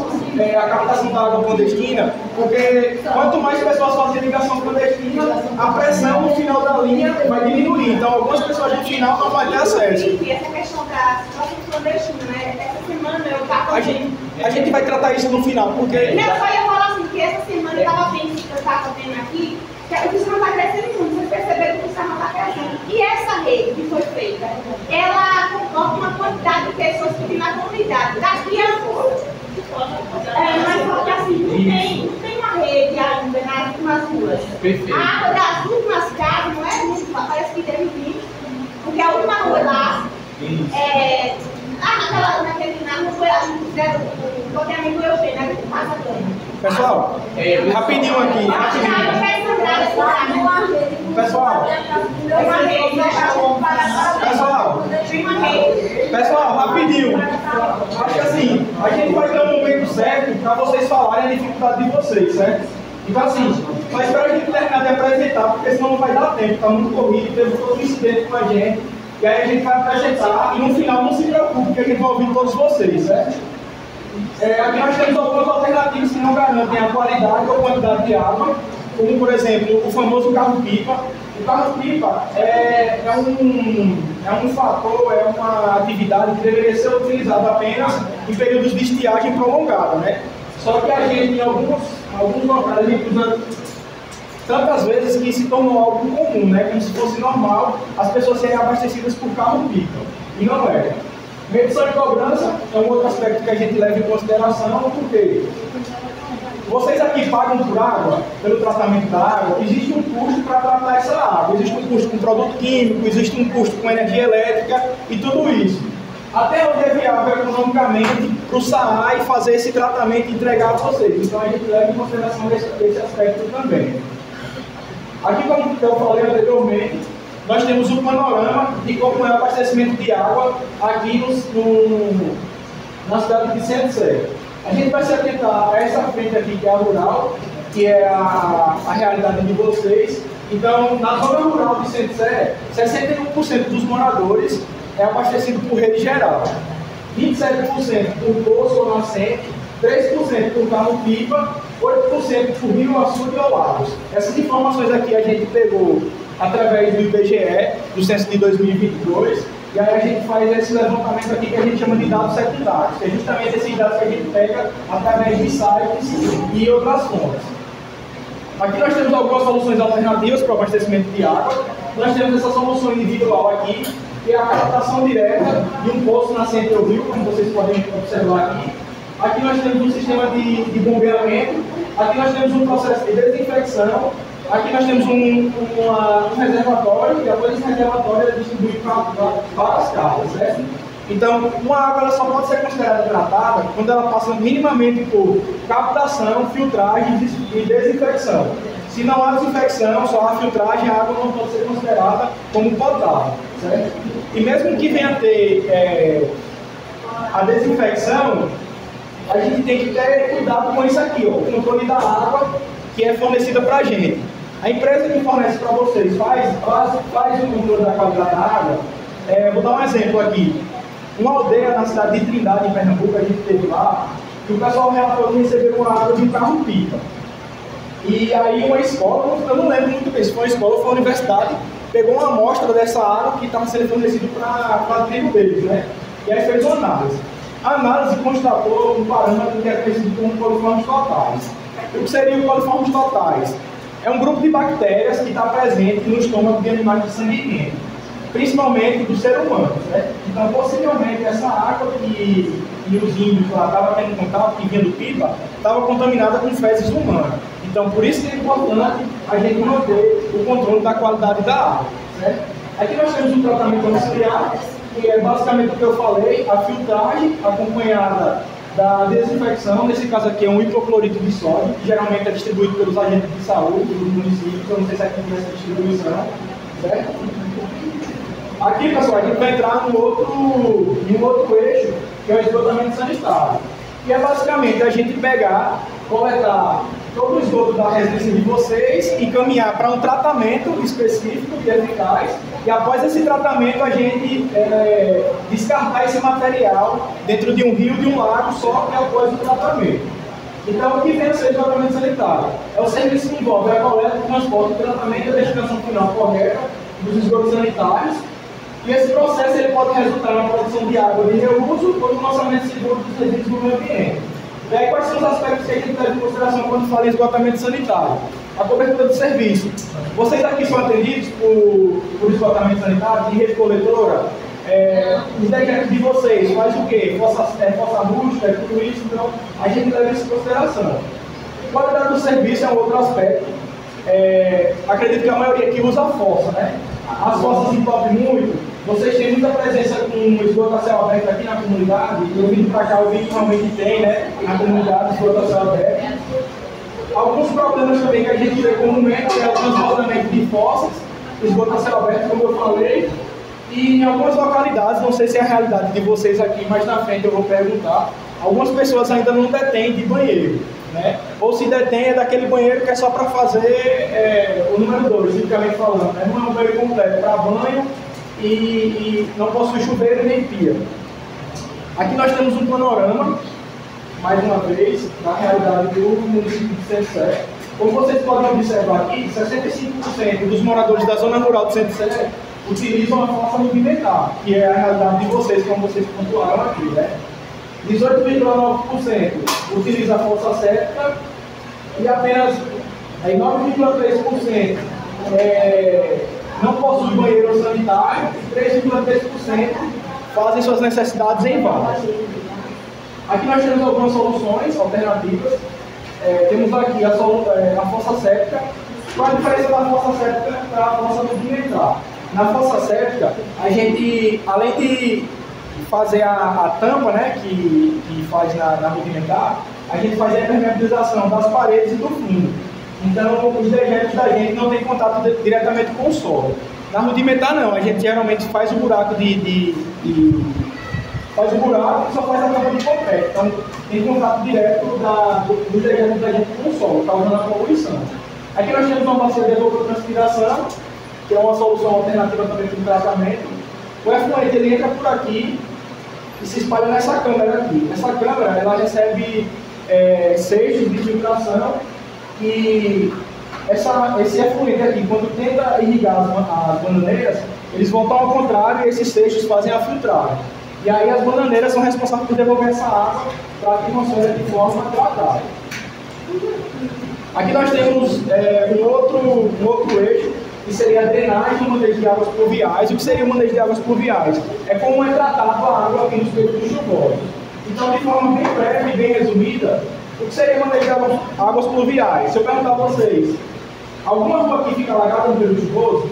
a captação da água clandestina, porque quanto mais pessoas fazem ligação clandestina, a pressão no final da linha vai diminuir. Então, algumas pessoas no final não vão ter acesso. Essa questão da situação clandestina, né? Essa semana eu estava... A gente vai tratar isso no final, porque... Não, eu só ia falar assim, que essa semana eu estava vendo aqui, que o Pissarrão está crescendo muito, vocês perceberam que o Pissarrão está crescendo. E essa rede que foi feita, ela comporta uma quantidade de pessoas que vivem na comunidade. Daqui a pouco, mas só que assim, não tem uma rede ainda nas ruas. Perfeito. A água das últimas casas não é muito, parece que deve vir, porque a última rua lá, na rua, fizeram o loteamento do Eugênio, né, que passa tanto. Pessoal, rapidinho aqui. Pessoal, rapidinho. Acho que assim, a gente vai ter um momento certo para vocês falarem a dificuldade de vocês, certo? Então assim, mas espero a gente terminar de apresentar, porque senão não vai dar tempo, está muito corrido, teve todo um incidente com a gente, e aí a gente vai apresentar, e no final não se preocupe, que a gente vai ouvir todos vocês, certo? Aqui nós temos algumas alternativas que não garantem a qualidade ou quantidade de água, como por exemplo o famoso carro-pipa. O carro-pipa é um fator, é uma atividade que deveria ser utilizada apenas em períodos de estiagem prolongada, né? Só que a gente, em alguns locais, a gente usa tantas vezes que se tornou algo comum, né? Como se fosse normal as pessoas serem abastecidas por carro-pipa. E não é. Medição de cobrança é um outro aspecto que a gente leva em consideração, porque vocês aqui pagam por água, pelo tratamento da água, existe um custo para tratar essa água, existe um custo com produto químico, existe um custo com energia elétrica e tudo isso. Até onde é viável economicamente para o SAAI fazer esse tratamento e entregar a vocês. Então a gente leva em consideração esse aspecto também. Aqui, como eu falei anteriormente, nós temos um panorama de como é o abastecimento de água aqui na cidade de Centro Sé. A gente vai se atentar a essa frente aqui, que é a rural, que é a realidade de vocês. Então, na zona rural de Centro Sé, 61% dos moradores é abastecido por rede geral, 27% por poço ou nascente, 3% por carro-pipa, 8% por rio, açude ou lagos. Essas informações aqui a gente pegou através do IBGE, do censo de 2022, e aí a gente faz esse levantamento aqui que a gente chama de dados secundários, que é justamente esses dados que a gente pega através de sites e outras fontes. Aqui nós temos algumas soluções alternativas para o abastecimento de água. Nós temos essa solução individual aqui, que é a captação direta de um poço nascente do rio, como vocês podem observar aqui. Aqui nós temos um sistema de bombeamento, aqui nós temos um processo de desinfecção, aqui nós temos um reservatório, e depois esse reservatório é distribuído para várias casas, certo? Então, uma água ela só pode ser considerada tratada quando ela passa minimamente por captação, filtragem e desinfecção. Se não há desinfecção, só há filtragem, a água não pode ser considerada como potável, certo? E mesmo que venha a ter a desinfecção, a gente tem que ter cuidado com isso aqui, ó, o controle da água que é fornecida para a gente. A empresa que fornece para vocês faz o controle da qualidade da água. Vou dar um exemplo aqui. Uma aldeia na cidade de Trindade, em Pernambuco, a gente teve lá, que o pessoal relatou que recebeu uma água de um carro-pipa. E aí uma escola, eu não lembro muito bem se foi uma escola ou foi uma universidade, pegou uma amostra dessa água que estava sendo fornecida para trigo deles, né? E aí fez uma análise. A análise constatou um parâmetro que é conhecido como coliformes totais. O que seria o coliformes totais? É um grupo de bactérias que está presente no estômago de animais de sangue quente, principalmente do ser humano, né? Então, possivelmente, essa água que os índios lá estavam tendo contato, que vinha do pipa, estava contaminada com fezes humanas. Então, por isso que é importante a gente manter o controle da qualidade da água, certo? Aqui nós temos um tratamento domiciliar, que é basicamente o que eu falei, a filtragem acompanhada da desinfecção. Nesse caso aqui é um hipoclorito de sódio, que geralmente é distribuído pelos agentes de saúde dos municípios. Eu não sei se aqui tem essa distribuição, certo? Aqui, pessoal, a gente vai entrar em um outro eixo, que é o esgotamento sanitário. Que é basicamente a gente pegar, coletar todo o esgoto da residência de vocês e encaminhar para um tratamento específico e eficaz. E após esse tratamento, a gente descartar esse material dentro de um rio, de um lago, só que após o tratamento. Então, o que vem a ser o esgotamento sanitário? É o serviço que envolve a coleta, o transporte, o tratamento e a destinação final correta dos esgotos sanitários. E esse processo ele pode resultar na produção de água de reuso ou no lançamento seguro dos serviços do meio ambiente. E aí, quais são os aspectos que a gente leva em consideração quando fala em esgotamento sanitário? A cobertura do serviço. Vocês aqui são atendidos por esgotamento sanitário, de rede coletora? Os decretos de vocês faz o quê? Fossa rústica, tudo isso, então a gente leva isso em consideração. Qualidade do serviço é um outro aspecto. Acredito que a maioria aqui usa a fossa, né? As fossas entopem muito. Vocês têm muita presença com esgoto a céu aberto aqui na comunidade. Eu vim para cá, eu vi que realmente tem, né? Na comunidade, esgoto a céu aberto. Alguns problemas também que a gente vê comumente é o transbordamento de fossas, esgoto a céu aberto, como eu falei. E em algumas localidades, não sei se é a realidade de vocês aqui, mas na frente eu vou perguntar, algumas pessoas ainda não detêm de banheiro, né? Ou se detém é daquele banheiro que é só para fazer o número 2, tipicamente falando, né? Não é um banheiro completo, para banho e não possui chuveiro nem pia. Aqui nós temos um panorama, mais uma vez, da realidade do município de Centro-Sé. Como vocês podem observar aqui, 65% dos moradores da zona rural de Centro-Sé utilizam a fossa rudimentar, que é a realidade de vocês, como vocês pontuaram aqui, né? 18,9% utiliza a fossa séptica e apenas 9,3% não possui banheiro sanitário e 3,3% fazem suas necessidades em valas. Aqui nós temos algumas soluções alternativas. Temos aqui a fossa séptica. Qual a diferença da fossa séptica para a fossa rudimentar? Na fossa séptica, a gente, além de fazer a tampa, né, que faz na rudimentar, a gente faz a impermeabilização das paredes e do fundo. Então, os dejetos da gente não têm contato diretamente com o solo. Na rudimentar, não. A gente geralmente faz o buraco faz o buraco e só faz a tampa de concreto. Então, tem contato direto dos dejetos da gente com o solo, causando a poluição. Aqui nós temos uma bacia de evapotranspiração, que é uma solução alternativa também para o tratamento. O efluente ele entra por aqui e se espalha nessa câmara aqui. Essa câmara ela recebe seixos de filtração e esse efluente aqui, quando tenta irrigar as bananeiras, eles voltam ao contrário e esses seixos fazem a filtragem. E aí as bananeiras são responsáveis por devolver essa água para a atmosfera de forma tratada. Aqui nós temos um outro eixo, que seria a drenagem e o manejo de águas pluviais. O que seria o manejo de águas pluviais? É como é tratado a água aqui nos períodos chuvosos. Então, de forma bem breve e bem resumida, o que seria o manejo de águas pluviais? Se eu perguntar a vocês, alguma rua aqui fica alagada no período chuvoso?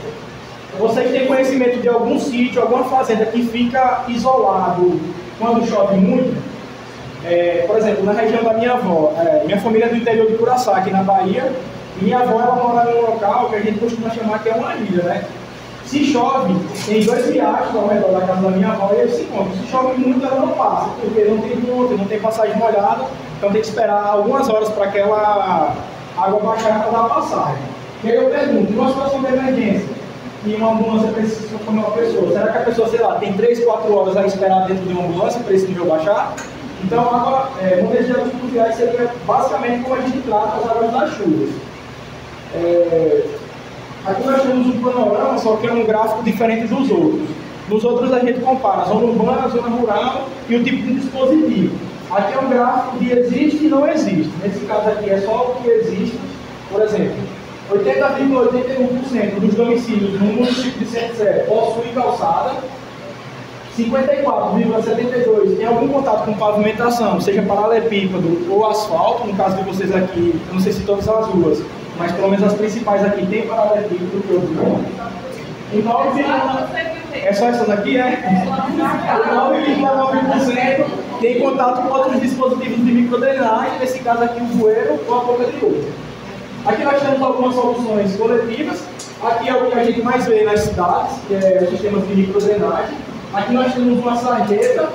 Vocês têm conhecimento de algum sítio, alguma fazenda que fica isolado quando chove muito? Por exemplo, na região da minha avó, minha família é do interior de Curaçá, aqui na Bahia, e minha avó ela mora num local que a gente costuma chamar que é uma ilha, né? Se chove, tem 2 riachos ao redor da casa da minha avó e eles se encontram. Se chove muito, ela não passa, porque não tem ponte, não tem passagem molhada, então tem que esperar algumas horas para aquela água baixar para dar a passagem. E aí eu pergunto, numa situação de emergência, e uma ambulância precisa socorrer uma pessoa, será que a pessoa, sei lá, tem 3, 4 horas a esperar dentro de uma ambulância para esse nível baixar? Então, agora, manejo de águas pluviais seria basicamente como a gente trata as águas das chuvas. Aqui nós temos um panorama, só que é um gráfico diferente dos outros. Nos outros a gente compara a zona urbana, a zona rural e o tipo de dispositivo. Aqui é um gráfico de existe e não existe. Nesse caso aqui é só o que existe. Por exemplo, 80,81% dos domicílios no município de Centro Sé possuem calçada, 54,72% tem algum contato com pavimentação, seja paralelepípedo ou asfalto. No caso de vocês aqui, eu não sei se todas as ruas, mas pelo menos as principais aqui tem paralelepípedo que eu vi. Então, é só essas aqui, 9,9% tem contato com outros dispositivos de microdrenagem, nesse caso aqui o bueiro ou a boca de ovo. Aqui nós temos algumas soluções coletivas. Aqui é o que a gente mais vê nas cidades, que é os sistemas de microdrenagem. Aqui nós temos uma sarjeta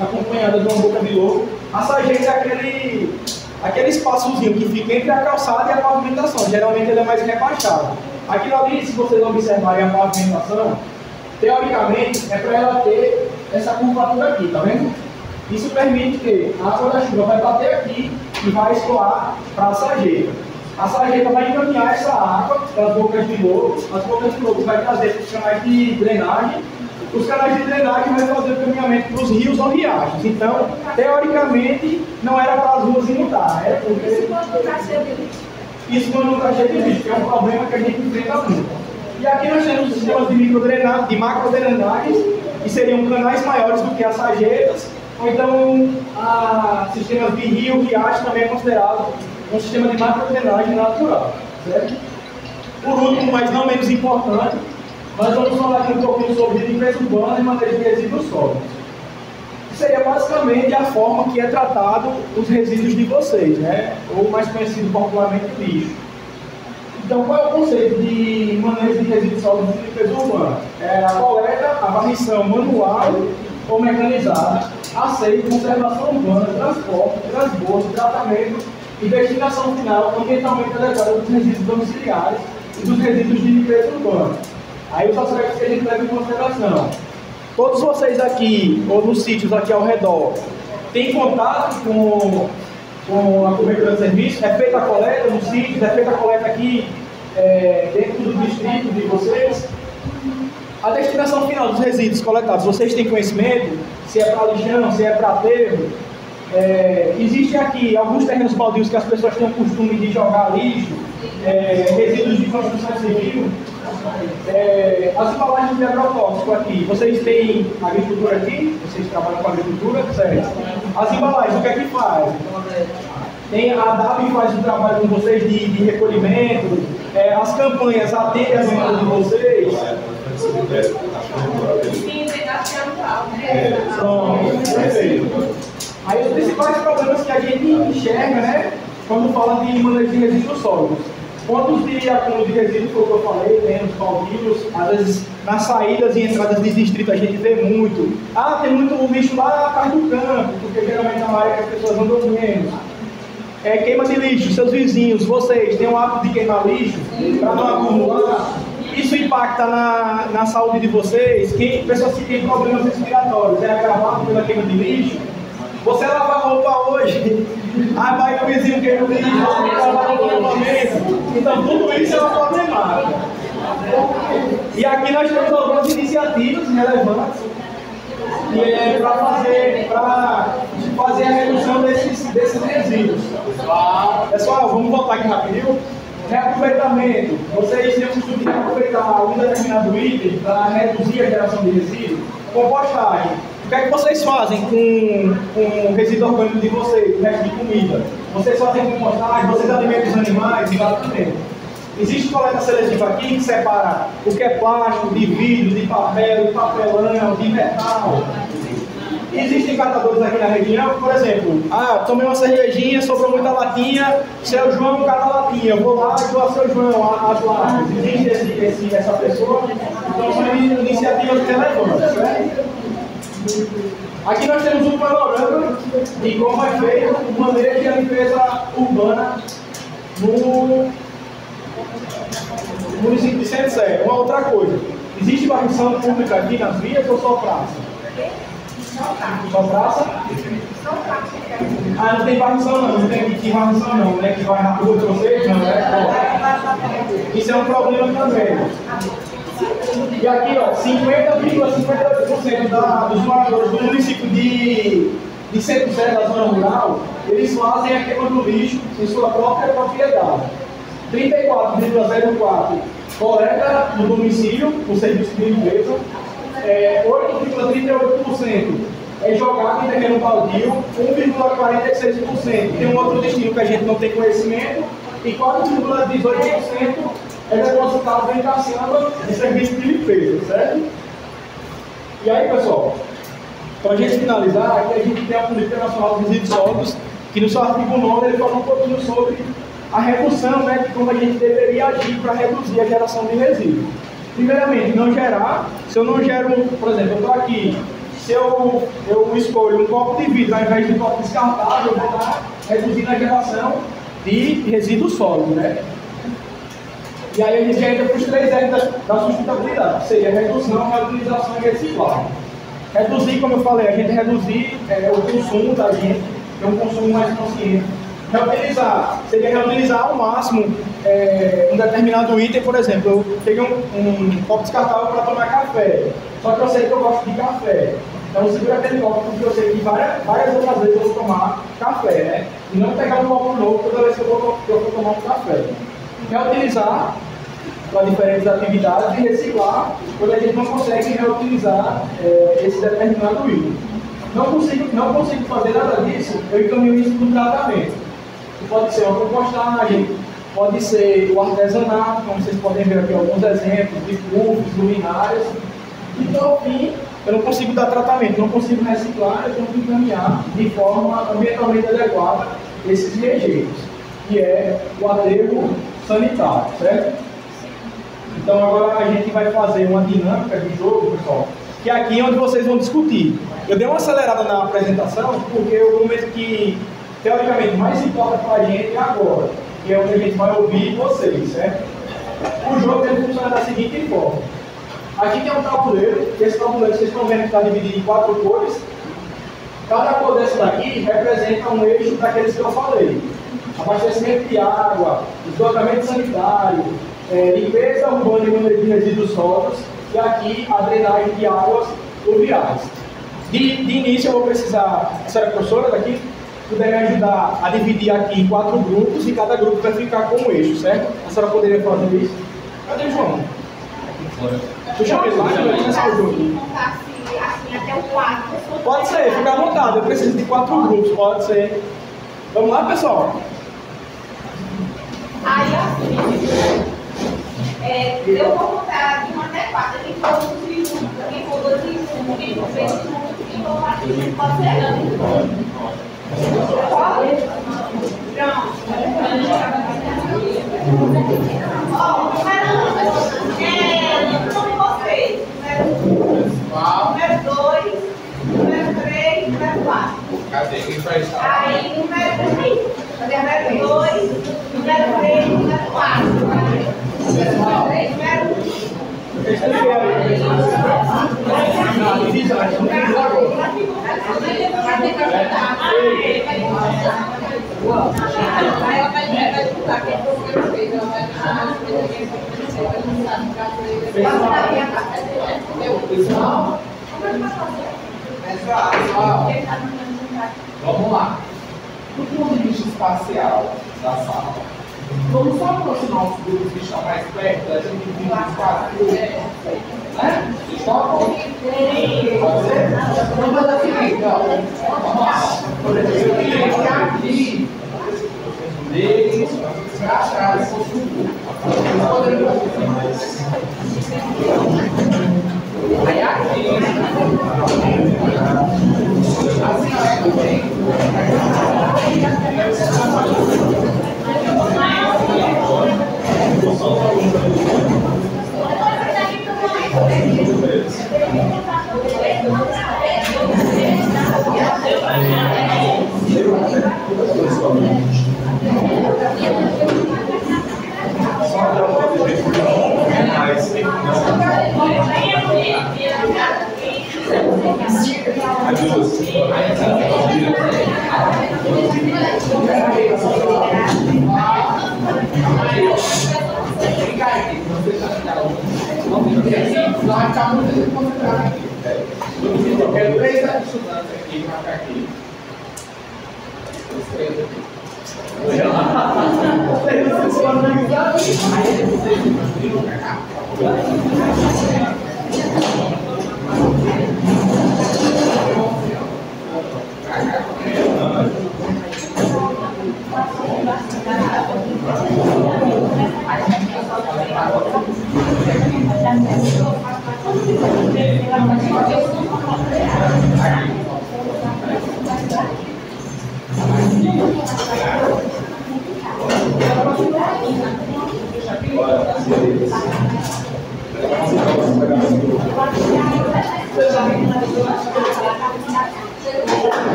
acompanhada de uma boca de lobo. A sarjeta é aquele espaçozinho que fica entre a calçada e a pavimentação. Geralmente ele é mais rebaixado. Aqui ali, se vocês observarem a pavimentação, teoricamente é para ela ter essa curvatura aqui, tá vendo? Isso permite que a água da chuva vai bater aqui e vai escoar para a sarjeta. A sarjeta vai encaminhar essa água para as bocas de lobo. As bocas de lobo vai trazer para os canais de drenagem. Os canais de drenagem vão fazer o caminhamento para os rios ou riachos. Então, teoricamente, não era para as ruas inundar, era porque... Isso quando não está cheio de lixo, que é um problema que a gente enfrenta muito. E aqui nós temos sistemas de microdrenagem, de macrodrenagens, que seriam canais maiores do que as sarjetas, ou então sistemas de rio, riacho também é considerado um sistema de macrodrenagem natural, certo? Por último, mas não menos importante, nós vamos falar aqui um pouquinho sobre limpeza urbana e manejo de resíduos sólidos. Seria basicamente a forma que é tratado os resíduos de vocês, né? Ou mais conhecido popularmente lixo. Então, qual é o conceito de manejo de resíduos sólidos e limpeza urbana? É a coleta, a varrição manual ou mecanizada, asseio, conservação urbana, transporte, transbordo, tratamento e destinação final ambientalmente adequada dos resíduos domiciliares e dos resíduos de limpeza urbana. Aí os aspectos que a gente leva em consideração. Todos vocês aqui, ou nos sítios aqui ao redor, têm contato com a cobertura de serviço? É feita a coleta nos sítios? É feita a coleta aqui dentro do distrito de vocês? A destinação final dos resíduos coletados, vocês têm conhecimento? Se é para lixão, se é para aterro? Existem aqui alguns terrenos baldios que as pessoas têm o costume de jogar lixo, resíduos de construção civil. As embalagens de agrotóxico aqui, vocês têm agricultura aqui? Vocês trabalham com agricultura? Certo. As embalagens, o que é que faz? Tem a DAB que faz o trabalho com vocês de recolhimento, as campanhas atendem as demandas de vocês. Perfeito. Aí os principais problemas que a gente enxerga, né, quando fala de manejo de resíduos sólidos. Pontos de acúmulo de resíduos, como eu falei, tem os baldios, às vezes nas saídas e entradas de distrito a gente vê muito. Tem muito lixo lá atrás do campo, porque geralmente é uma área que as pessoas andam menos. Queima de lixo, seus vizinhos, vocês têm o hábito de queimar lixo para não acumular. Isso impacta na saúde de vocês. Pessoas que têm problemas respiratórios é agravado pela queima de lixo. Você lava roupa hoje, vai o vizinho queima lixo, você tem que lavar roupa novamente. Então tudo isso é uma problemática. E aqui nós temos algumas iniciativas relevantes para fazer a redução desses resíduos. Pessoal, vamos voltar aqui rapidinho. Reaproveitamento. Vocês têm o costume de reaproveitar um determinado item para reduzir a geração de resíduos. Compostagem. O que é que vocês fazem com o resíduo orgânico de vocês, o resto de comida? Vocês fazem compostagem, vocês alimentam os animais, exatamente. Existe coleta seletiva aqui que separa o que é plástico, de vidro, de papel, de papelão, de metal. Existem catadores aqui na região, por exemplo, tomei uma cervejinha, sobrou muita latinha, seu João cada latinha, eu vou lá e dou a seu João as latas. Existe essa pessoa? Então são iniciativas relevantes, certo? Aqui nós temos um panorama de como é feito o manejo de limpeza urbana no município de Centro Sé. Uma outra coisa, existe varrição pública aqui nas vias ou só praça? Só praça? Ah, não tem varrição não, não tem aqui varrição não, né? Que vai na rua de vocês, não, né? Isso é um problema também. E aqui, ó, 50,58% dos moradores do município de Centro Zé, da zona rural, eles fazem a queima do lixo em sua própria propriedade. 34,04% coleta no domicílio, no serviço de limpeza. 8,38% é jogado em terreno baldio. 1,46% tem um outro destino que a gente não tem conhecimento. E 4,18% é depositado em caçamba de serviço de limpeza, certo? E aí, pessoal, para a gente finalizar, aqui a gente tem a Política Nacional de Resíduos Sólidos, que no seu artigo 9 ele fala um pouquinho sobre a redução, né, de como a gente deveria agir para reduzir a geração de resíduos. Primeiramente, não gerar. Se eu não gero, por exemplo, eu estou aqui, se eu escolho um copo de vidro ao invés de um copo descartável, eu vou estar reduzindo a geração de resíduos sólidos, né? E aí a gente entra para os 3 R's da sustentabilidade, que seria redução, reutilização e reciclagem. Reduzir, como eu falei, a gente reduzir o consumo da gente, ter um consumo mais consciente. Reutilizar, seria reutilizar ao máximo um determinado item, por exemplo, eu peguei um copo descartável para tomar café, só que eu sei que eu gosto de café. Então eu seguro aquele copo porque eu sei que várias outras vezes eu vou tomar café, né? E não pegar um copo novo toda vez que eu vou tomar um café. Reutilizar para diferentes atividades e reciclar quando a gente não consegue reutilizar esse determinado item. Não consigo fazer nada disso, eu encaminho isso para o tratamento. Pode ser uma compostagem, pode ser o artesanato, como vocês podem ver aqui alguns exemplos de puffs, luminárias. E por fim, eu não consigo dar tratamento, não consigo reciclar, eu tenho que encaminhar de forma ambientalmente adequada esses rejeitos, que é o aterro sanitário, certo? Então agora a gente vai fazer uma dinâmica de jogo, pessoal, que é aqui onde vocês vão discutir. Eu dei uma acelerada na apresentação, porque o momento que, teoricamente, mais importa para a gente é agora, que é onde a gente vai ouvir vocês, certo? O jogo ele funciona da seguinte forma. Aqui tem um tabuleiro, esse tabuleiro vocês estão vendo que está dividido em 4 cores. Cada cor dessa daqui representa um eixo daqueles que eu falei. Abastecimento de água, esgotamento sanitário, limpeza urbana e manejo de resíduos sólidos, e aqui a drenagem de águas pluviais. De início eu vou precisar, a senhora professora daqui, puder me ajudar a dividir aqui em 4 grupos, e cada grupo vai ficar com um eixo, certo? A senhora poderia fazer isso? Cadê o João? Puxa a slide, vai começar o jogo. Assim, até o 4. Pode ser, fica à vontade, eu preciso de 4 grupos, pode ser. Vamos lá, pessoal? Aí, assim, eu vou contar de 1 até 4. Quem for 1 junto, quem for 2 junto, quem for 3 junto, quem for 4 junto, pode ser. Pode? Pronto. Ó, como vocês. Número 2, número 3, número 4. Cadê? Quem faz isso? Aí, número 3. Número 2, número 3, número 4. Número 3, número 1. Vamos lá. Do ponto de vista espacial da sala, vamos só aproximar os grupos que estão mais perto da gente vir no espaço, né? Vocês tocam? Pode ser? Vamos fazer o seguinte, então. Vamos lá. Por exemplo, eu queria que aqui deles para trás fosse um grupo. Vocês poderiam aí aqui, assim ó, também. Vai ficar muito desconcentrado aqui. Eu quero 3 estudantes aqui para ficar aqui. Os 3 aqui. Vocês foram organizados? Aí vocês viram para cá.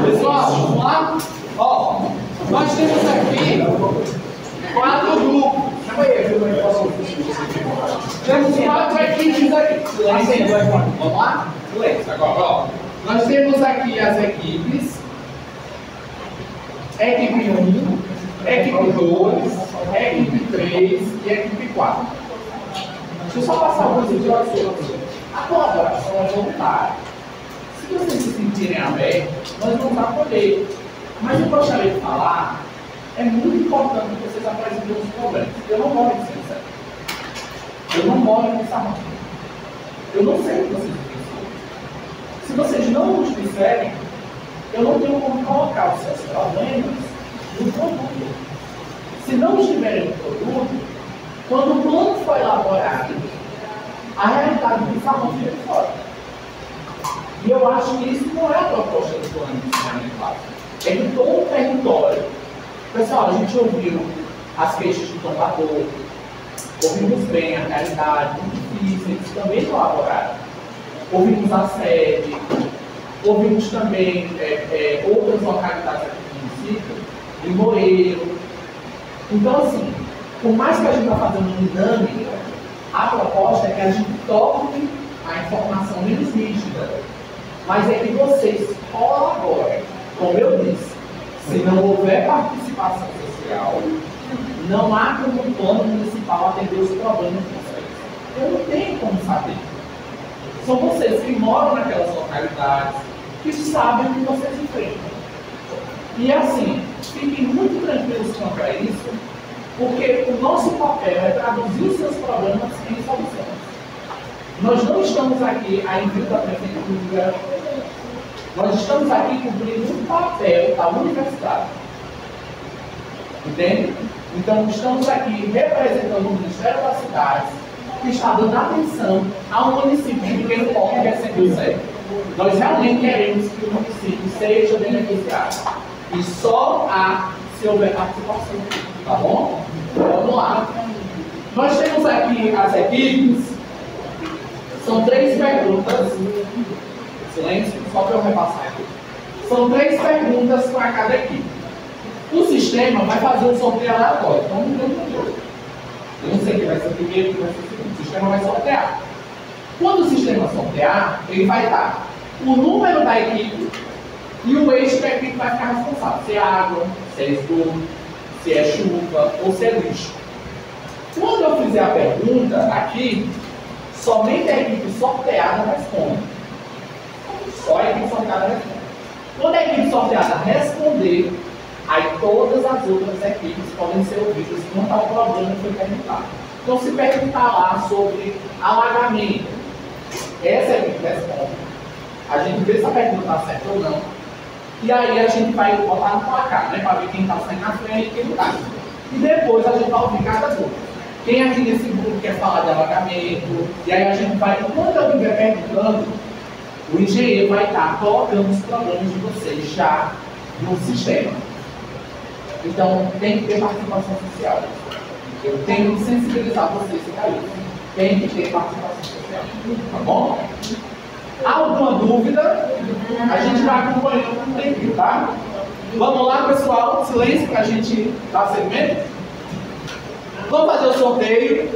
Pessoal, vamos lá? Ó, nós temos aqui 4 grupos. Temos 4 equipes aqui. Vamos lá? Silêncio. Agora, ó. Nós temos aqui as equipes. Equipe 1, equipe 2, equipe 3 e equipe 4. Deixa eu só passar algumas informações. A colaboração é voluntária. Se vocês se sentirem abertos, nós vamos acolher. Mas eu gostaria de falar, é muito importante que vocês apresentem os problemas. Eu não moro em Ciência. Eu não moro em Salão. Eu não sei o que vocês pensam. Se vocês não nos disserem, eu não tenho como colocar os seus problemas no produto. Se não estiverem no produto, quando o plano for elaborado, a realidade do Salão fica de fora. E eu acho que isso não é a proposta do plano de ensinamento. É que todo o território. Pessoal, a gente ouviu as queixas do tombador, ouvimos bem a realidade, muito difícil, eles também colaboraram. Ouvimos a sede, ouvimos também outras localidades aqui do município, de Moreiro. Então, assim, por mais que a gente está fazendo um dinâmica, a proposta é que a gente torne a informação menos rígida. Mas é que vocês colaborem. Como eu disse, se não houver participação social, não há como o plano municipal atender os problemas de vocês. Eu não tenho como saber. São vocês que moram naquelas localidades, que sabem o que vocês enfrentam. E assim, fiquem muito tranquilos quanto a isso, porque o nosso papel é traduzir os seus problemas em soluções. Nós não estamos aqui a envio da prefeitura, nós estamos aqui cumprindo um papel da universidade. Entende? Então, estamos aqui representando o Ministério das Cidades, que está dando atenção ao município de pequeno porte, que é sempre certo. Nós realmente queremos que o município seja beneficiado. E só há se houver participação. Tá bom? Vamos lá. Nós temos aqui as equipes. São 3 perguntas. Silêncio, só para eu repassar aqui. São 3 perguntas para cada equipe. O sistema vai fazer um sorteio aleatório. Então não tem controle. Eu não sei quem vai ser o primeiro, quem vai ser o segundo. O sistema vai sortear. Quando o sistema sortear, ele vai dar o número da equipe e o eixo que a equipe vai ficar responsável. Se é água, se é esgoto, se é chuva ou se é lixo. Quando eu fizer a pergunta aqui, somente a equipe sorteada responde. Só a equipe sorteada responde. Quando a equipe sorteada responder, aí todas as outras equipes podem ser ouvidas quanto ao problema que foi perguntado. Então, se perguntar lá sobre alagamento, essa equipe responde. A gente vê se a pergunta está certa ou não. E aí a gente vai botar no placar, né? Para ver quem está saindo na frente e quem não está. E depois a gente vai ouvir cada dúvida. Quem aqui nesse grupo quer falar de alagamento? E aí a gente vai, enquanto eu estiver perguntando, o engenheiro vai estar colocando os problemas de vocês já no sistema. Então, tem que ter participação social. Eu tenho que sensibilizar vocês para isso. Tem que ter participação social. Tá bom? Há alguma dúvida? A gente vai acompanhando com o tempo, tá? Vamos lá, pessoal. Silêncio para a gente dar segmento. Vamos fazer o sorteio.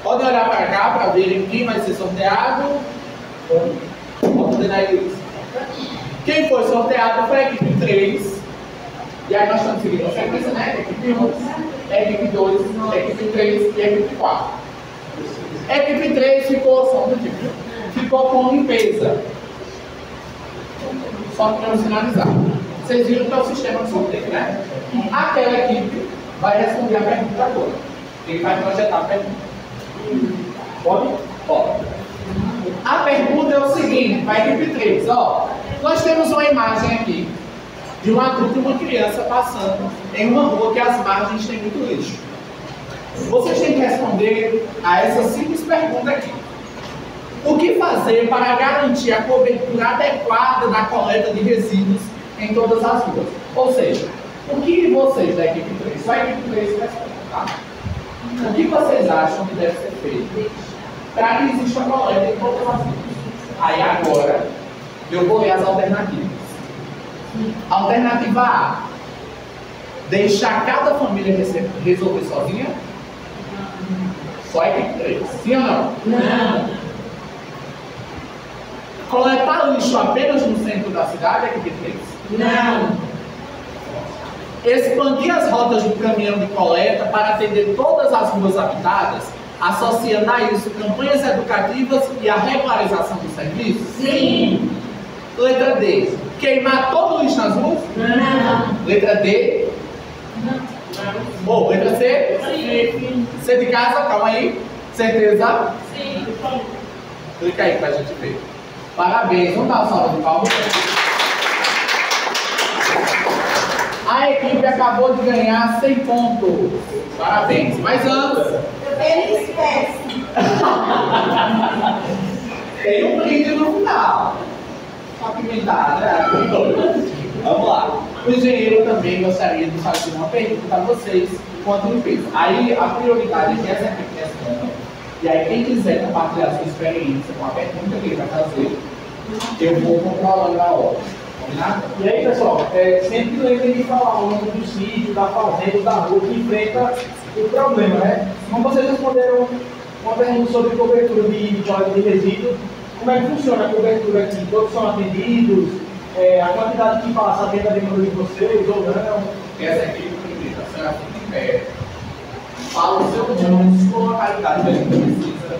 Podem olhar para cá para verem quem vai ser sorteado. Vamos ordem, né, Luiz? Quem foi sorteado foi a equipe 3. E aí nós estamos seguindo a sequência, né? Equipe 1, equipe 2, equipe 3 e equipe 4. Equipe 3 ficou, só um minutinho, ficou com limpeza. Só para finalizar. Vocês viram que é o sistema de sorteio, né? Aquela equipe vai responder a pergunta agora. Ele vai projetar a pergunta. Pode? Pode. A pergunta é o seguinte, para a equipe 3, ó. Nós temos uma imagem aqui de um adulto e uma criança passando em uma rua que as margens têm muito lixo. Vocês têm que responder a essa simples pergunta aqui. O que fazer para garantir a cobertura adequada da coleta de resíduos em todas as ruas? Ou seja, o que vocês da equipe 3, só a equipe 3 respondem, tá? O que vocês acham que deve ser feito para que exista coleta em todas as ruas? Aí agora, eu vou ler as alternativas. Alternativa A: deixar cada família resolver sozinha? Só a equipe 3. Sim ou não? Não. Coletar lixo apenas no centro da cidade, equipe 3? Não. Expandir as rotas do caminhão de coleta para atender todas as ruas habitadas, associando a isso campanhas educativas e a regularização dos serviços? Sim. Letra D: queimar todo o lixo nas ruas? Não. Letra D? Bom, letra C? Sim. C de casa, calma aí. Certeza? Sim. Clica aí pra gente ver. Parabéns, vamos dar uma salva de palmas. A equipe acabou de ganhar 100 pontos. Parabéns. Mas antes, Ele esquece. tem um brinde no final. Só que me dá, né? Vamos lá. O engenheiro também gostaria de fazer uma pergunta a vocês quanto limpeza. Aí a prioridade é que essa equipe responda. E aí quem quiser compartilhar sua experiência com a pergunta que ele vai fazer, eu vou controlando a hora. Combinado? E aí, pessoal, sempre lembrem de falar o nome do sítio, da fazenda, da rua que enfrenta o problema, né? Como vocês responderam uma pergunta sobre cobertura de coleta de resíduos, como é que funciona a cobertura aqui? Todos são atendidos? A quantidade que passa atende a demanda de vocês ou não? Essa equipe, primeiro, a senhora fica em pé, fala o seu nome, sua localidade, a gente precisa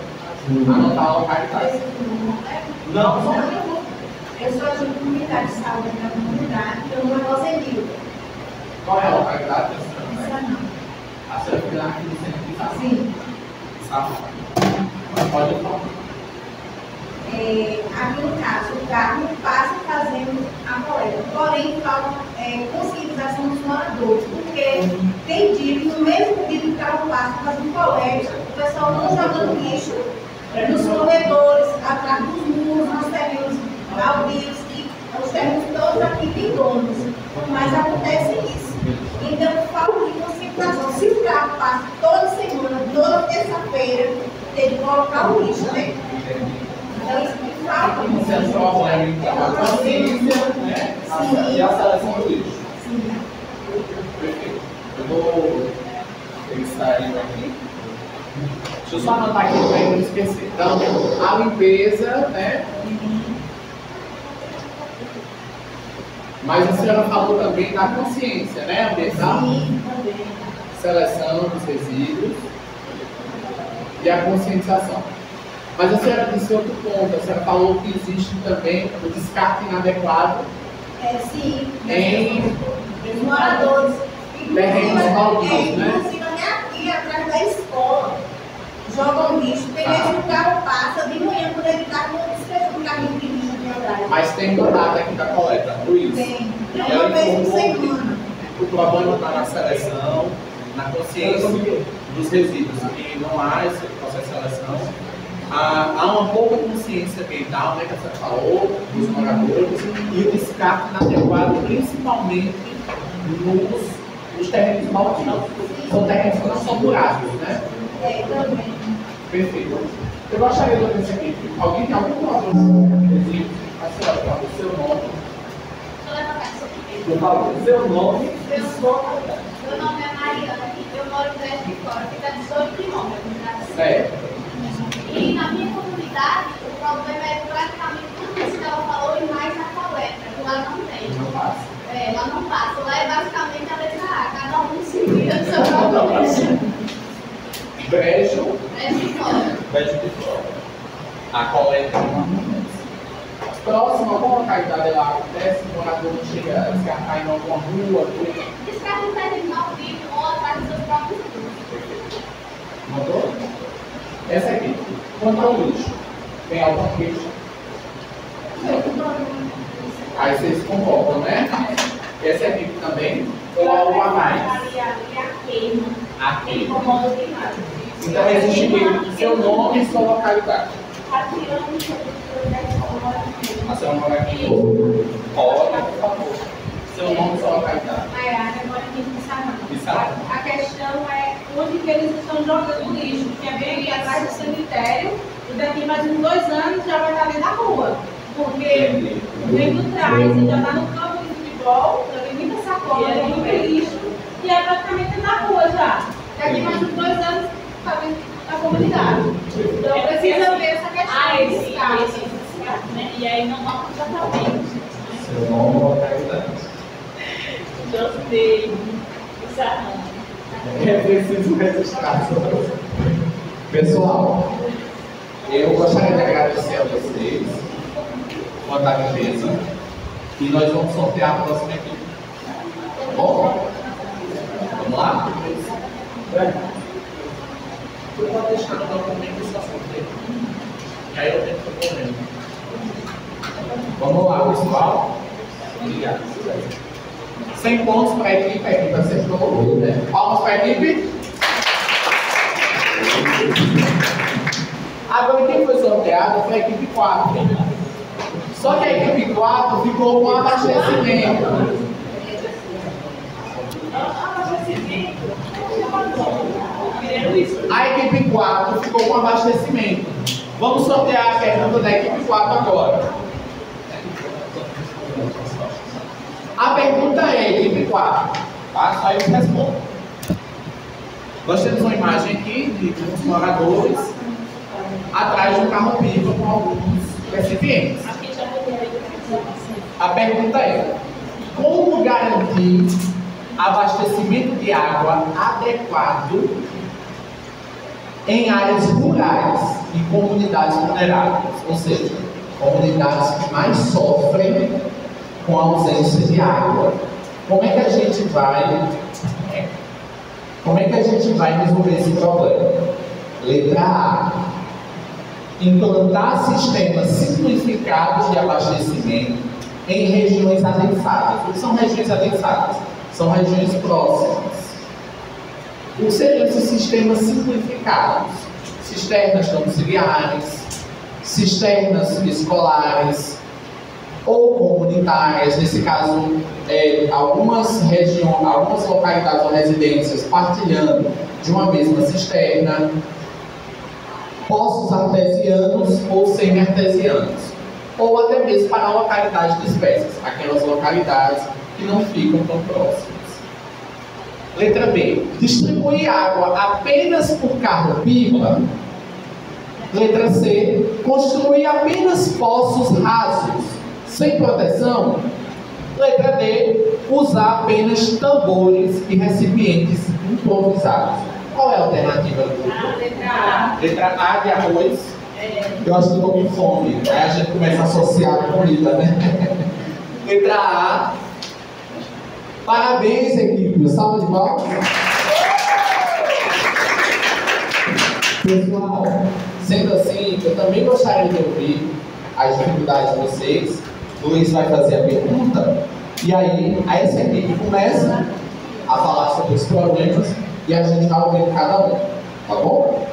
anotar a localidade. Não, só Eu sou agente comunitário de saúde da comunidade, eu não vou ser livre. Qual é a localidade da senhora? Essa não. A senhora fica aqui no centro de casa. Sim. Pode falar. Aqui no caso, o carro passa fazendo a coleta, porém falta conscientização dos moradores, porque tem dia que no mesmo dia que o carro passa fazendo coleta, o pessoal não jogando lixo nos corredores, atrás dos muros, nos terrenos baldios, que os terrenos todos aqui têm donos, mas acontece isso. Então, falta de conscientização. Se o carro passa toda semana, toda terça-feira, tem que colocar o lixo, né? Então, isso que falta. Você é só a consciência, né? E a seleção do lixo. Sim. Perfeito. Eu vou pensar ele aqui. Deixa eu só anotar aqui para não esquecer. Então, a limpeza, né? Mas a senhora falou também da consciência, né? Ambiental. Sim, também. Seleção dos resíduos e a conscientização. Mas a senhora disse outro ponto, a senhora falou que existe também o descarte inadequado Sim. em Os moradores. terrenos baldios, né? Inclusive, até aqui, atrás da escola, jogam lixo. Tem vezes que o carro passa de manhã, quando ele está com o despejo do carrinho de lixo de horário. Mas tem uma data aqui da coleta, Luiz. Tem. Ela Uma vez por informou semana. que o problema está na seleção, na consciência dos resíduos, que não há esse processo de seleção. Há uma pouca consciência ambiental, né, que a senhora falou, dos moradores, e o descarte inadequado, principalmente nos terrenos baldios. São terrenos que não são burados, né? Também. Perfeito. Eu gostaria de ouvir isso aqui. Alguém tem algum morador de resíduos? A senhora fala o seu nome. Eu falo o seu nome e sua localidade. Meu nome é Mariana, eu moro em Juiz de Fora, fica a 18 quilômetros. Certo. E na minha comunidade, o problema é praticamente tudo que você estava falando. Brejo. Brejo de fora. Brejo de fora. A coleta. Próxima, qual localidade ela acontece? O morador não chega a descartar em alguma rua. Descarta no terminal vivo ou atrás dos seus próprios recursos. Mandou? Essa aqui. Quanto ao lixo? Tem alguma queixa? Aí vocês concordam, né? Essa aqui também? Ou algo a mais? A queima. Então existe aqui seu nome e sua localidade. A senhora mora aqui? Pode, por favor. Seu nome e sua localidade. Maiara, agora aqui em Pissarrão. Pissarrão. A questão é onde que eles estão jogando lixo, que é bem aqui atrás do cemitério, e daqui mais uns 2 anos já vai estar dentro da rua. Porque vem do trás e já está no campo de futebol, já tem muita sacola, tem muito lixo, e é praticamente na rua já. Daqui mais uns 2 anos está dentro da comunidade. Então precisa ver essa questão desse caso. Né? E aí não vamos tratamento. Seu nome e localidade. José Pissarrão. É preciso registrar. Pessoal, eu gostaria de agradecer a vocês, botar a mesa, e nós vamos sortear a próxima equipe. Tá bom? Vamos lá? Eu vou deixar no documento essa sorteio. E aí eu tenho que correr. Vamos lá, pessoal. Obrigado. 100 pontos para a equipe acertou. Né? Palmas para a equipe. Agora quem foi sorteado foi a equipe 4. Só que a equipe 4 ficou com abastecimento. A equipe 4 ficou com abastecimento. Vamos sortear a pergunta da equipe 4 agora. A pergunta é, equipe 4, tá? Só eu respondo. Nós temos uma imagem aqui de uns moradores atrás de um carro-pipa com alguns recipientes. A pergunta é, como garantir abastecimento de água adequado em áreas rurais e comunidades vulneráveis? Ou seja, comunidades que mais sofrem com a ausência de água. Como é que a gente vai resolver esse problema? Letra A. Implantar sistemas simplificados de abastecimento em regiões adensadas. O que são regiões adensadas? São regiões próximas. O que seriam esses sistemas simplificados? Cisternas domiciliares, cisternas escolares, ou comunitárias, nesse caso, algumas localidades ou residências partilhando de uma mesma cisterna, poços artesianos ou semi-artesianos, ou até mesmo para a localidade de espécies, aquelas localidades que não ficam tão próximas. Letra B. Distribuir água apenas por carro-pipa. Letra C. Construir apenas poços rasos sem proteção. Letra D. Usar apenas tambores e recipientes improvisados. Qual é a alternativa? Letra A. Letra A de arroz. Eu acho que estou com fome. Aí a gente começa a associar a comida, né? Letra A. Parabéns, equipe. Salva de palmas. Pessoal, sendo assim, eu também gostaria de ouvir as dificuldades de vocês. O Luiz vai fazer a pergunta. E aí, essa equipe começa a falar sobre os problemas e a gente vai ouvir cada um. Tá bom?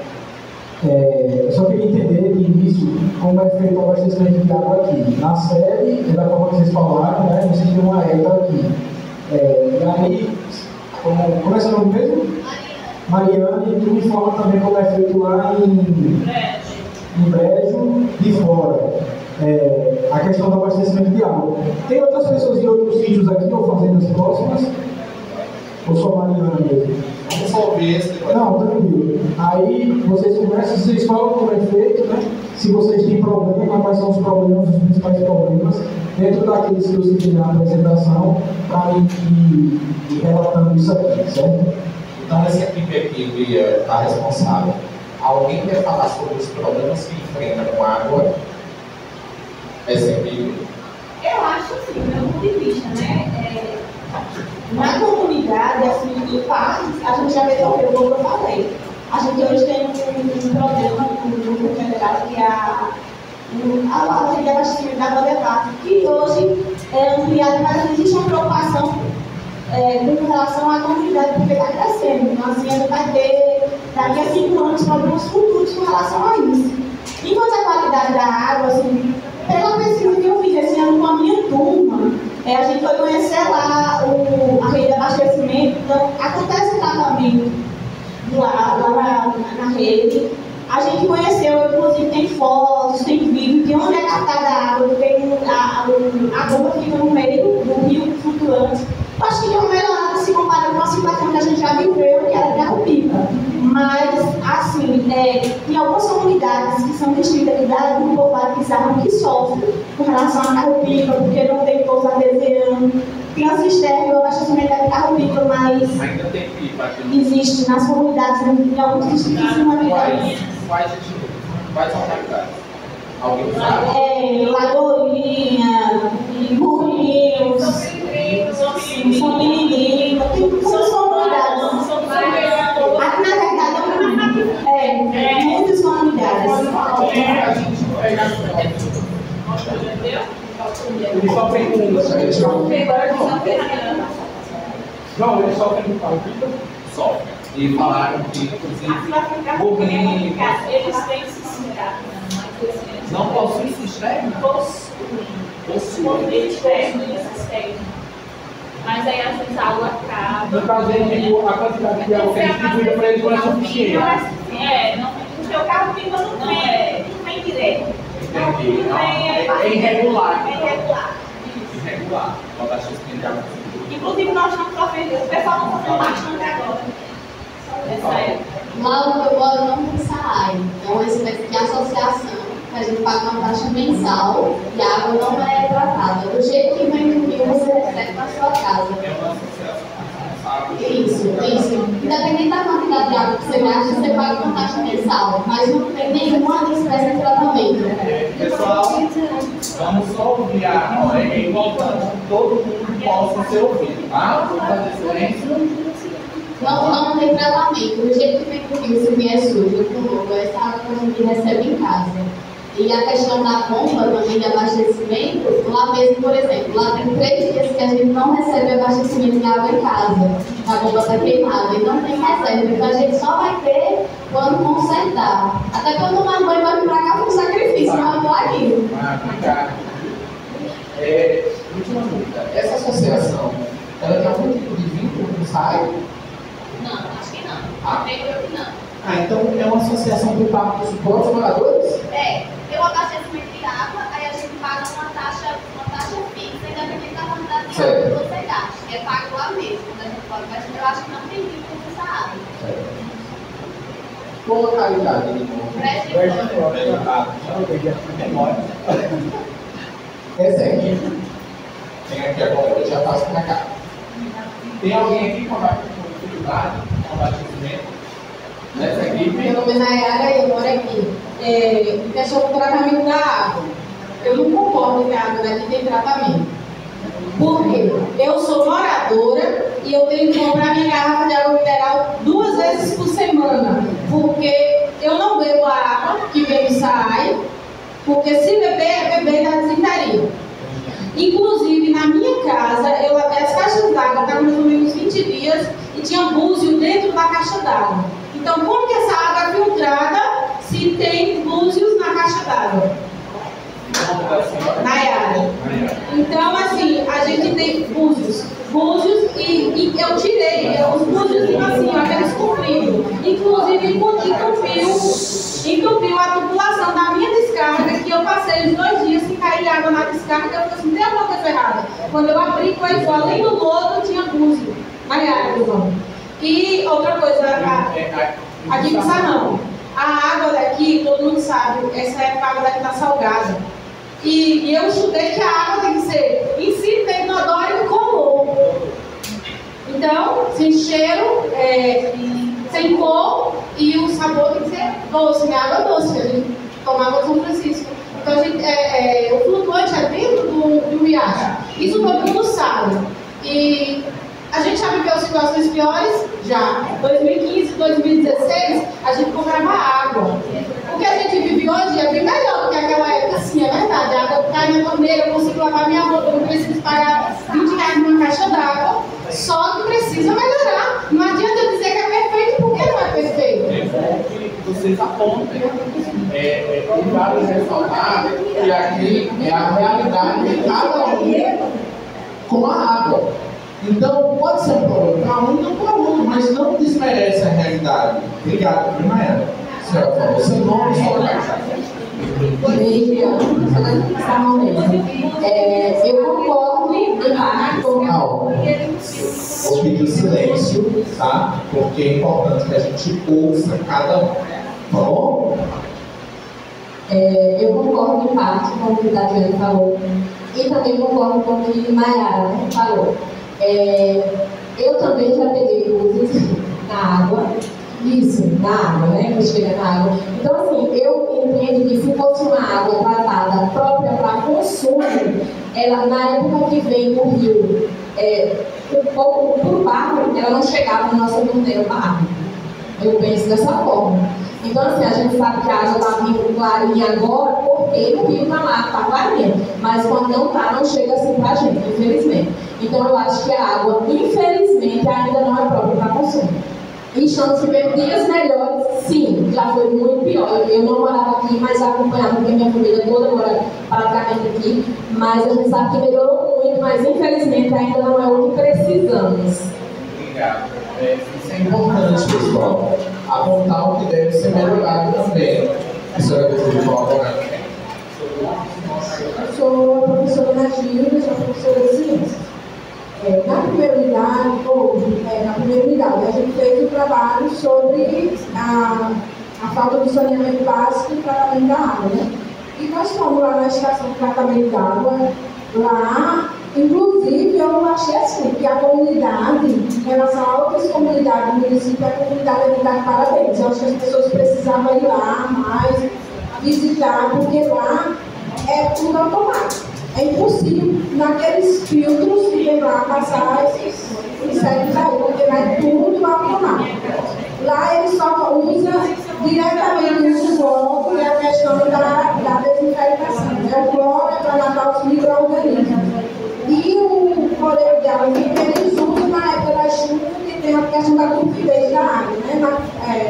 Eu só queria entender de início como é feito o abastecimento de água aqui. Na série, da forma que vocês falaram, né, vocês têm uma reta aqui. E aí, como é seu nome mesmo? Mariane, tu me fala também como é feito lá em Brejo de Fora. A questão do abastecimento de água. Tem outras pessoas em outros sítios aqui ou fazendas próximas? Ou só Mariana mesmo? Vamos só ouvir esse negócio. Não, tranquilo. Aí vocês conversam, vocês falam como é feito, né? Se vocês têm problema, quais são os problemas, os principais problemas, dentro daqueles que eu citei na apresentação, para ir relatando isso aqui, certo? Então, essa equipe aqui que está responsável, alguém quer falar sobre os problemas que enfrenta com água? Essa equipe? Eu acho assim, do meu ponto de vista, né? Na comunidade, assim, em partes, a gente já resolveu o que eu falei. A gente hoje tem um problema no Grupo Federal, que é a rede de abastecimento da Bodevato, que hoje é ampliada, mas existe uma preocupação com relação à comunidade, porque está crescendo. Então, assim, a gente vai ter, daqui a 5 anos, problemas futuros com relação a isso. Enquanto a qualidade da água, assim, pela pesquisa que eu fiz esse ano com a minha turma, a gente foi conhecer lá a rede de abastecimento. Então, acontece o tratamento lá na rede. A gente conheceu, inclusive tem fotos, tem vídeo de onde é captada a água, porque a bomba fica no meio do rio flutuante. Eu acho que deu uma melhorada se comparado com a situação que a gente já viveu, que era de Carro-Pipa. Mas, assim, tem algumas comunidades que são distritas aqui do povoado que sofrem com relação a Carro-Pipa, porque não tem pouso artesiano. Tem a cisterna, o abastecimento é de Carro-Pipa, mas ainda tem pipa aqui. Existe nas comunidades, em alguns distritos de cima Quais localidades? Alguém sabe? Lagoinha, Burrinhos, São Benedito, tem muitas comunidades. Aqui, na verdade, muitas comunidades. Eles sofrem com isso. Eles sofrem com Carro-Pipa? Sofrem. E falaram que, inclusive, burrinhos. Eles têm cisterna. Não possuem cisterna? Possuem. Eles têm cisterna. Mas aí às vezes a água acaba. No caso, a quantidade de água que é distribuída para eles não é suficiente. Porque o Carro-Pipa não vem direto. Entendi. É irregular. Irregular. O abastecimento de água. Inclusive nós estamos sofrendo, o pessoal não está bastante agora. Lá onde eu moro não tem salário. É uma espécie de associação. A gente paga uma taxa mensal e a água não é tratada. Do jeito que vem do rio, você recebe na sua casa. É uma associação responsável. Isso. Independente da quantidade de água que você gasta, você paga uma taxa mensal. Mas não tem nenhuma espécie de tratamento. Pessoal, vamos só ouvir a hora. É importante que todo mundo possa ser ouvido, tá? Vou fazer silêncio. Não tem tratamento. Do jeito que vem do rio, se vier sujo, com essa água que a gente recebe em casa. E a questão da bomba também de abastecimento, lá mesmo, por exemplo, lá tem 3 dias que a gente não recebe abastecimento de água em casa. A bomba está queimada e não tem reserva. Então a gente só vai ter quando consertar. Até quando tomar banho vai vir para cá foi um sacrifício, não vou aqui. Obrigado. Última dúvida. Essa associação, ela tem algum tipo de vínculo com o SAI? Não, acho que não. Creio que não. Então é uma associação por parte dos próprios moradores? Tem o abastecimento de água, aí a gente paga uma taxa fixa, independente da quantidade de água que você gasta. É pago lá mesmo, quando a gente pode gastar. Eu acho que não tem vínculo com essa água. Qual localidade? Essa equipe tem aqui agora, eu já passo para cá. Tem alguém aqui com dificuldade com abastecimento? Nessa equipe? Meu nome é Nayara e eu moro aqui. Em questão do tratamento da água, eu não concordo que a água daqui tem tratamento. Por quê? Eu sou moradora e eu tenho que comprar minha garrafa de água mineral 2 vezes por semana. Porque eu não bebo a água que vem do SAI, porque se beber, é beber da desinteria. Inclusive, na minha casa, eu lavei as caixas d'água, estava mais ou menos 20 dias, e tinha búzio dentro da caixa d'água. Então, como que essa água é filtrada se tem búzios na caixa d'água? Nayara. Então, assim, a gente tem búzios e eu tirei os búzios assim, aqueles compridos. Inclusive, entupiu a tubulação da minha descarga, que eu passei os 2 dias sem cair água na descarga, eu falei assim, tem alguma coisa errada. Quando eu abri, foi além do lodo, tinha búzio. Nayara, e outra coisa, aqui em Sarrão, a água daqui, todo mundo sabe, essa época a água daqui está salgada. E eu estudei que a água tem que ser em si, tem inodoro e color. Então, se encher cheiro sem cor e o sabor tem que ser doce, né? Água doce, que a gente tomava em São Francisco. Então, o flutuante é dentro do riacho. Isso todo mundo sabe. E a gente já viveu situações piores? Já. 2015, 2016, a gente comprava água. O que a gente vive hoje é bem melhor do que aquela época, sim, é verdade. A água cai na torneira, eu consigo lavar minha roupa, eu não preciso pagar 20 reais numa caixa d'água. Só que precisa melhorar. Não adianta eu dizer que é perfeito, porque não é perfeito. É bom que vocês apontem. Tem vários ressaltar que aqui é a realidade de cada um com a água. Então, pode ser um problema para um e não para outro, mas não desmerece a realidade. Obrigado, Primaera. A senhora falou seu nome, sua localização. Eu concordo em parte com Vou pedir silêncio, tá? Porque é importante que a gente ouça cada um. Tá bom? Eu concordo em parte com o que a Tatiana falou e também concordo com o que Mayara falou. Eu também já peguei luzes na água, na água, né? Que chega na água. Então, assim, eu entendo que se fosse uma água tratada própria para consumo, ela, na época que vem no rio, por barro, ela não chegava no nosso torneiro barro. Eu penso dessa forma. Então, assim, a gente sabe que a água está vindo clarinha agora, porque o rio está lá, está clarinha. Mas quando não está, não chega assim para a gente, infelizmente. Então, eu acho que a água, infelizmente, ainda não é própria para consumo. E estamos vivendo dias melhores, sim, já foi muito pior. Eu não morava aqui, mas acompanhava, porque minha família toda mora praticamente aqui. Mas a gente sabe que melhorou muito, mas infelizmente ainda não é o que precisamos. Obrigado. Isso é importante, pessoal. Apontar o que deve ser melhorado também. A senhora deseja falar agora? Eu sou a professora da Gilda, sou a professora de ciências. Na primeira unidade, a gente fez um trabalho sobre a falta do saneamento básico e tratamento da água, né? E nós fomos lá na estação de tratamento da água, lá, inclusive eu achei assim, que a comunidade, em relação a outras comunidades do município, a comunidade é de dar parabéns. Eu acho que as pessoas precisavam ir lá mais, visitar, porque lá é tudo automático. É impossível, naqueles filtros que tem lá, passar esses insetos aí, porque vai tudo automático. Lá eles só usam diretamente o cloro, e a questão da desinfectação. O cloro é para matar os micro-organismos. E o coleiro de água eles usam na época da chuva, que tem a questão da turbidez da água. Né?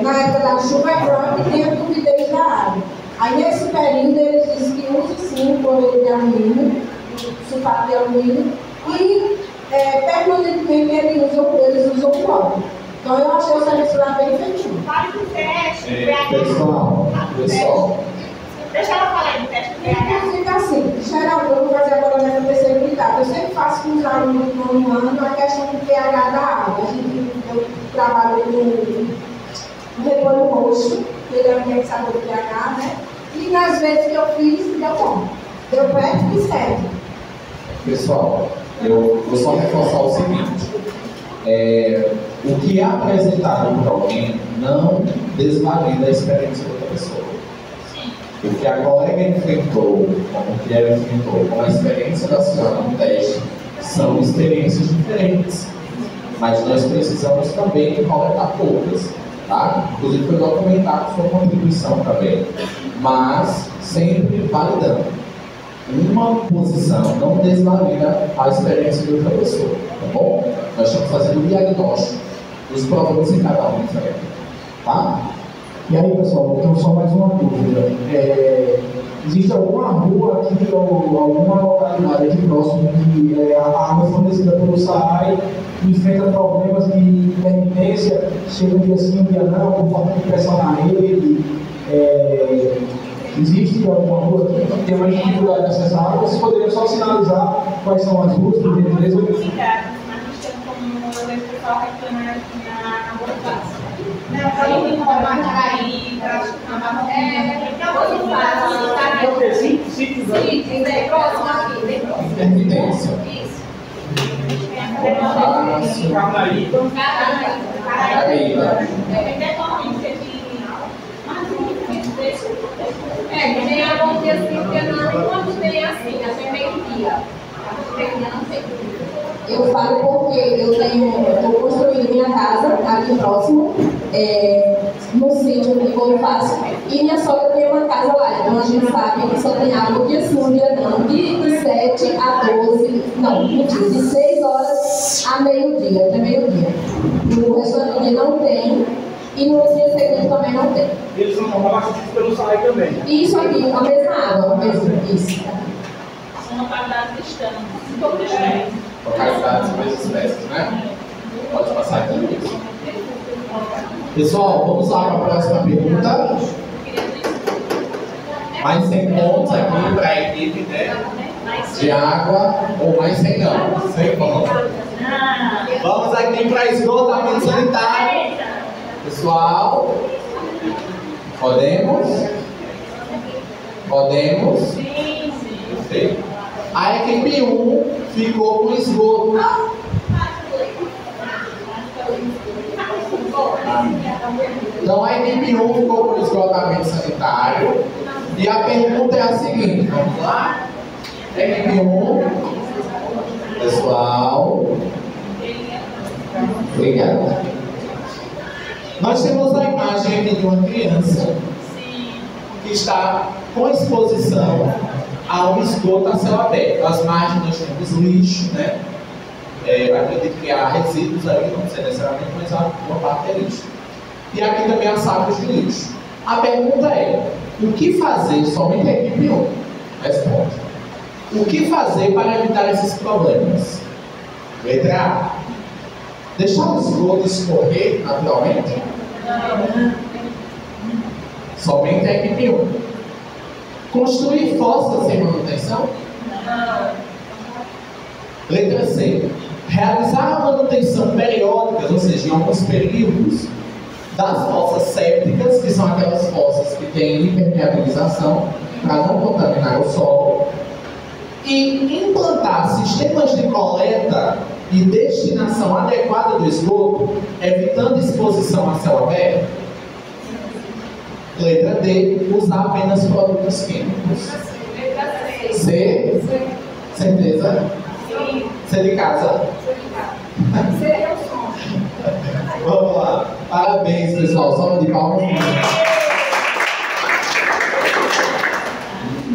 Na época da chuva é claro que tem a turbidez da água. Aí nesse período eles dizem que usa sim o cloreto de alumínio, sulfato de alumínio, e permanentemente eles usam cloro. Então eu achei o serviço lá bem feitinho. Fale do teste, Pessoal. Deixa ela falar do teste do pH. Fica assim, geralmente eu vou fazer agora nessa terceira unidade. Eu sempre faço com os alunos do nono ano a questão do pH da água. Eu trabalho no repolho roxo, que ele é um indexador do pH, né? E nas vezes que eu fiz, deu bom. Deu perto e certo. Pessoal, eu vou só reforçar o seguinte. O que é apresentado por alguém não desvalida a experiência de outra pessoa. O que a colega enfrentou, como que ela enfrentou, com a experiência da senhora no teste, são experiências diferentes. Mas nós precisamos também coletar todas. Tá? Inclusive foi documentado sua contribuição também, mas sempre validando. Uma posição não desvalida a experiência de outra pessoa, tá bom? Nós estamos fazendo um diagnóstico dos problemas que cada um enfrenta, tá? E aí, pessoal, então só mais uma dúvida. Existe alguma rua aqui ou alguma localidade aqui próximo que a água fornecida pelo SAAI enfrenta problemas de intermitência, chega um dia sim, um dia não, com falta de pressão na rede? Existe alguma rua aqui que tem mais dificuldade de acessar a água? Vocês poderiam só sinalizar quais são as ruas, por gentileza? Mas nós temos como o pessoal reclamar na rua clássica. Não, para ir para Macaraí, para Sim, bem próximo aqui, bem próximo. Intermitência. Isso. Fácil. Caraíba. Tem a bom dia assim, porque não, quando tem assim, até meio-dia. Não sei. Eu falo porque eu estou construindo minha casa aqui próximo, no sítio que eu faço, e minha sogra tem uma casa lá, então a gente sabe que só tem água dia sim, dia não, de 7 a 12, não, mentira, de 6 horas a meio-dia, até meio-dia. No resto do dia não tem, e no dia seguinte também não tem. Eles são abastecidos pelo SAI também. E isso aqui, a mesma água, isso. São localidades distantes, um pouco distantes. Localidades mais espécies, né? Pode passar aqui. Pessoal, vamos lá para a próxima pergunta. Mais 100 pontos aqui para a equipe, né? De água, ou mais 100 não, 100 pontos. Vamos aqui para esgotamento sanitário. Pessoal, podemos? Podemos? Sim. A equipe 1 ficou com esgoto. Então a equipe 1 ficou com esgotamento sanitário. E a pergunta é a seguinte, vamos lá? Equipe 1. Pessoal. Obrigado. Nós temos a imagem aqui de uma criança que está com exposição a um esgoto a céu aberto. Às margens nós temos lixo, né? Acredito que há resíduos aí, não sei necessariamente, mas uma parte é lixo. E aqui também há sacos de lixo. A pergunta é, o que fazer, somente a equipe 1 responde. O que fazer para evitar esses problemas? Letra A. Deixar o esgoto escorrer naturalmente? Não. Somente a equipe 1. Construir fossas sem manutenção? Não. Letra C. Realizar a manutenção periódica, ou seja, em alguns períodos, das fossas sépticas, que são aquelas fossas que têm impermeabilização, para não contaminar o solo. E implantar sistemas de coleta e destinação adequada do esgoto, evitando exposição a céu aberto. Letra D. Usar apenas produtos químicos. C. Certeza? Sim. C de casa? Seria o som. Vamos lá. Parabéns, pessoal. Salva de palmas.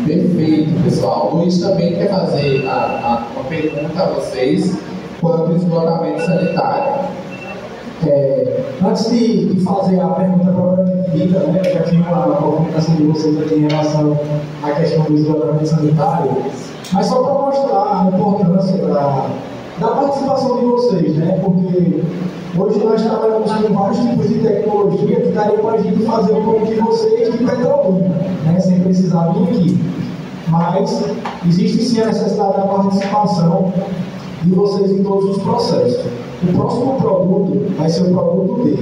Perfeito, pessoal. O Luiz também quer fazer uma pergunta a vocês quanto ao esgotamento sanitário. Antes de fazer a pergunta propriamente dita, né, já tinha uma comunicação de vocês aqui em relação à questão do esgotamento sanitário, mas só para mostrar a importância da participação de vocês, né, porque hoje nós trabalhamos com vários tipos de tecnologia que daria para a gente fazer um pouco de vocês de Petrolina, né, sem precisar vir aqui. Mas existe sim a necessidade da participação de vocês em todos os processos. O próximo produto vai ser o produto D.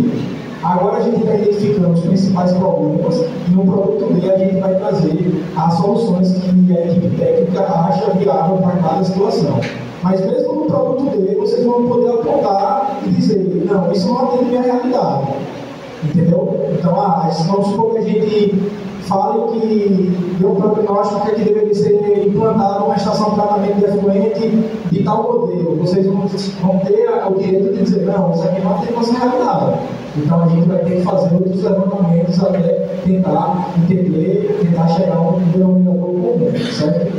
Agora a gente está identificando os principais problemas e no produto D a gente vai trazer as soluções que a equipe técnica acha viável para cada situação. Mas mesmo no produto D, vocês vão poder apontar e dizer, não, isso não atende a minha realidade. Entendeu? Então, vamos supor que a gente fale que deu um prognóstico que deveria ser implantada uma estação de tratamento de efluente de tal modelo. Vocês vão ter o direito de dizer, não, isso aqui não atende a nossa realidade. Então a gente vai ter que fazer outros levantamentos até tentar entender, tentar chegar a um denominador comum, certo?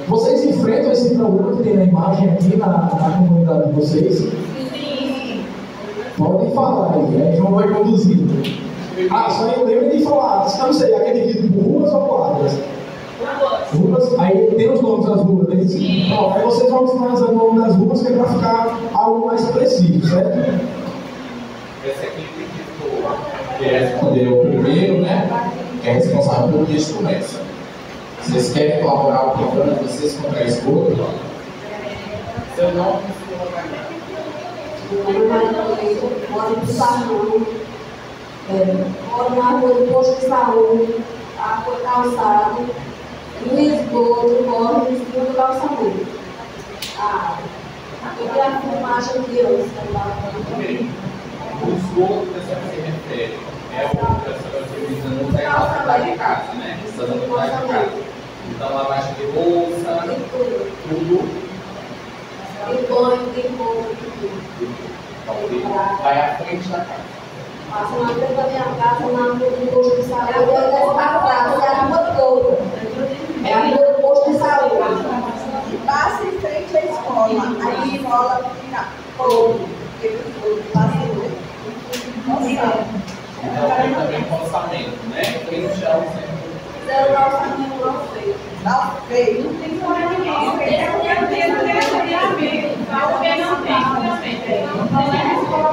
Vocês enfrentam esse problema que tem na imagem aqui na comunidade de vocês? Sim. Podem falar aí, João vai conduzir. Só eu lembro de falar, não sei, aquele vídeo por ruas ou quadras? Ruas, aí tem os nomes das ruas, né? Bom, aí vocês vão finalizando o nome das ruas que é para ficar algo mais preciso, certo? Essa equipe que respondeu primeiro, né? Que é responsável pelo texto começa. Vocês querem colaborar com o programa de vocês contra a esgoto? Seu nome Moro de saúde, moro na rua do posto de saúde, a rua calçado, no esgoto, moro no esgoto do calçamento. acha que eu Ok. O esgoto que você se refere é o que você está utilizando para a de casa, né? Estando de casa. Então, lavagem de louça, tudo. de banho, de roupa, de tudo. Então, vai à frente da casa. Passa na frente da minha casa, na rua do posto de saúde, a praça, é a rua toda. É a rua do posto de saúde. Passa em frente à escola, aí a escola fica podre, passa em frente. Então, tem também calçamento, né? Frente ao centro. Fizeram o calçamento não feito. Não feito. Não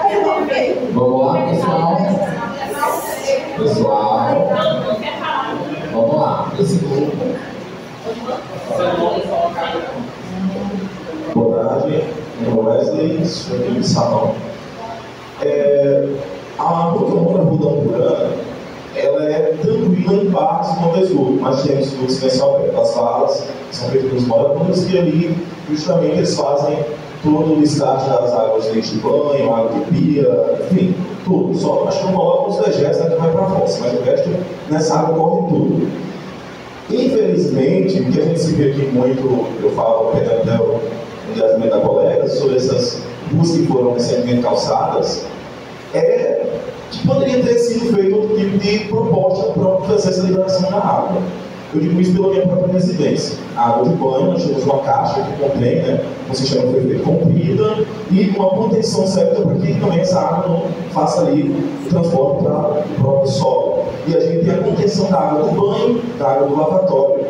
tem como ninguém. Vamos lá, pessoal? Pessoal, vamos lá. Esse grupo. Seu nome colocar. Boa tarde, meu nome é Wesley, sou aqui de Salão. A rua que eu moro, a Rua da Umbura, ela é tranquila em partes quanto ao esgoto, mas temos esgoto silencial aberto. As valas são feitas pelos moradores que ali, justamente, eles fazem todo o descarte das águas de leite de banho, água de pia, enfim, tudo. Só acho que não coloca os dejetos, né, que vai para a fossa, mas o resto, nessa água corre tudo. Infelizmente, o que a gente se vê aqui muito, eu falo pegando até o envolvimento da colega, sobre essas ruas que foram recentemente calçadas, que poderia ter sido feito outro tipo de proposta para fazer essa liberação da água. Eu digo isso pela minha própria residência. A água de banho, nós temos uma caixa que contém, né, um sistema que foi feito comprida e uma contenção certa para que também essa água não faça ali o transporte para o próprio solo. E a gente tem a contenção da água do banho, da água do lavatório.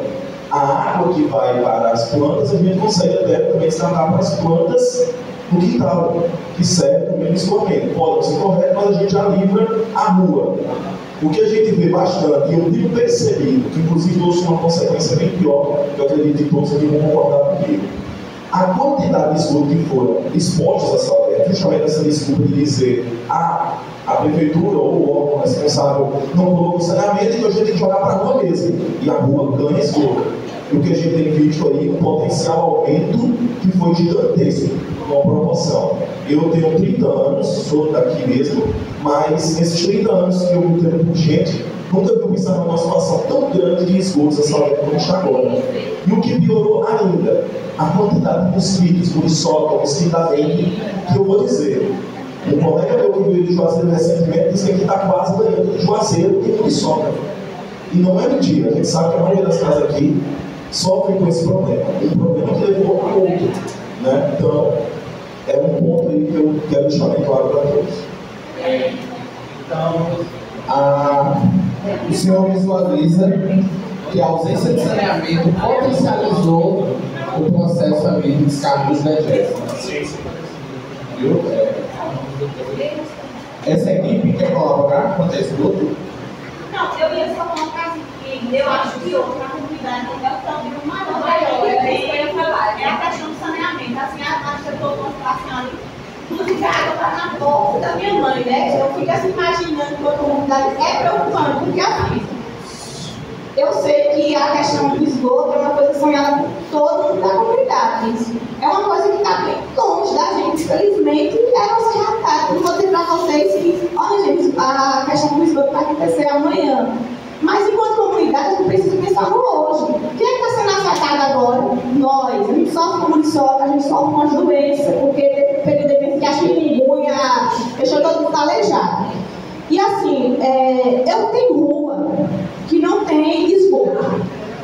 A água que vai para as plantas, a gente consegue até também tratar para as plantas no quintal, que serve também no escoamento. Pode ser correto, mas a gente já livra a rua. O que a gente vê bastante, e eu tenho percebido, que inclusive trouxe uma consequência bem pior, que eu acredito que todos aqui vão concordar comigo. A quantidade de esgoto que foram expostos a céu aberto, justamente essa desculpa de dizer a prefeitura ou o órgão responsável não colocou saneamento, então a gente tem que jogar para a rua mesmo. E a rua ganha esgoto. E o que a gente tem visto aí, um potencial aumento que foi gigantesco, uma proporção. Eu tenho 30 anos, sou daqui mesmo, mas nesses 30 anos que eu me tenho por gente, nunca vi pensar numa situação tão grande de esgotos a céu aberto como está agora. E o que piorou ainda, a quantidade de mosquitos, muriçoca, mosquito da dengue, que eu vou dizer. Um colega meu que veio de Juazeiro recentemente disse que aqui está quase ganhando de Juazeiro e muriçoca. E não é mentira, a gente sabe que a maioria das casas aqui sofrem com esse problema. Um problema que levou a outro. Né? Então, é um ponto aí que eu quero deixar bem claro para todos. Então, O senhor visualiza que a ausência de saneamento potencializou o processo ali de descarga dos dejetos. Viu? Essa equipe quer colaborar com esse grupo? Não, eu ia só colocar assim, que eu acho que outra comunidade é o problema maior, é a questão do saneamento. Assim, acho que eu estou com a senhora, inclusive a água está na porta da minha mãe, né? Eu fico assim imaginando que a comunidade é preocupante, porque assim, eu sei que a questão do esgoto é uma coisa sonhada por todo mundo da comunidade. É uma coisa que está bem longe da gente. Infelizmente, é a nossa realidade. Eu vou dizer para vocês que, olha, gente, a questão do esgoto vai acontecer amanhã. Mas, enquanto comunidade, a gente precisa pensar no hoje. Quem é que está sendo afetado agora? Nós. A gente sofre com muriçoca, a gente sofre com as doenças, porque teve um período de que a chikungunya deixou todo mundo aleijado. E assim, eu tenho rua que não tem esgoto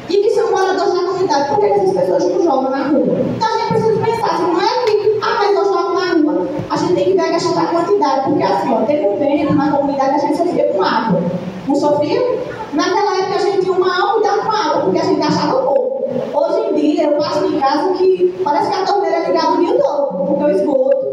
e que são moradores da comunidade. Por que essas pessoas não jogam na rua? Então a gente precisa pensar assim, não é que, mas eu jogo na rua. A gente tem que ver a questão da quantidade, porque assim, ó, teve um tempo na comunidade a gente sofria com água. Não sofria? Naquela época a gente tinha uma alma e dava com água, porque a gente achava pouco. Hoje em dia eu passo em casa que parece que a torneira é ligada o dia todo, porque o esgoto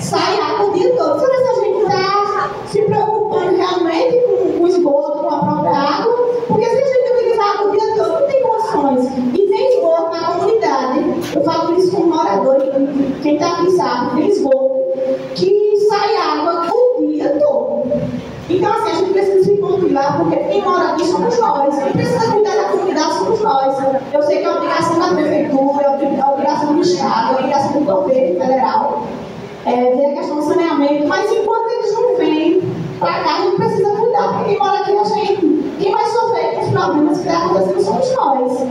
sai água o dia todo. Será que a gente está se preocupando realmente com o esgoto, com a própria água? Porque se a gente utilizar água o dia todo, não tem condições. E tem esgoto na comunidade. Eu falo isso como morador, quem está aqui sabe, tem esgoto que sai água o dia todo. Então, assim, a gente precisa se controlar, porque quem mora aqui somos nós. Quem precisa cuidar da comunidade somos nós. Eu sei que é a obrigação da prefeitura, é a obrigação do Estado, é a obrigação do governo federal. ver a questão do saneamento, mas enquanto eles não vêm para cá, a gente precisa cuidar, porque quem mora aqui é a gente. Quem vai sofrer com os problemas que estão acontecendo somos nós.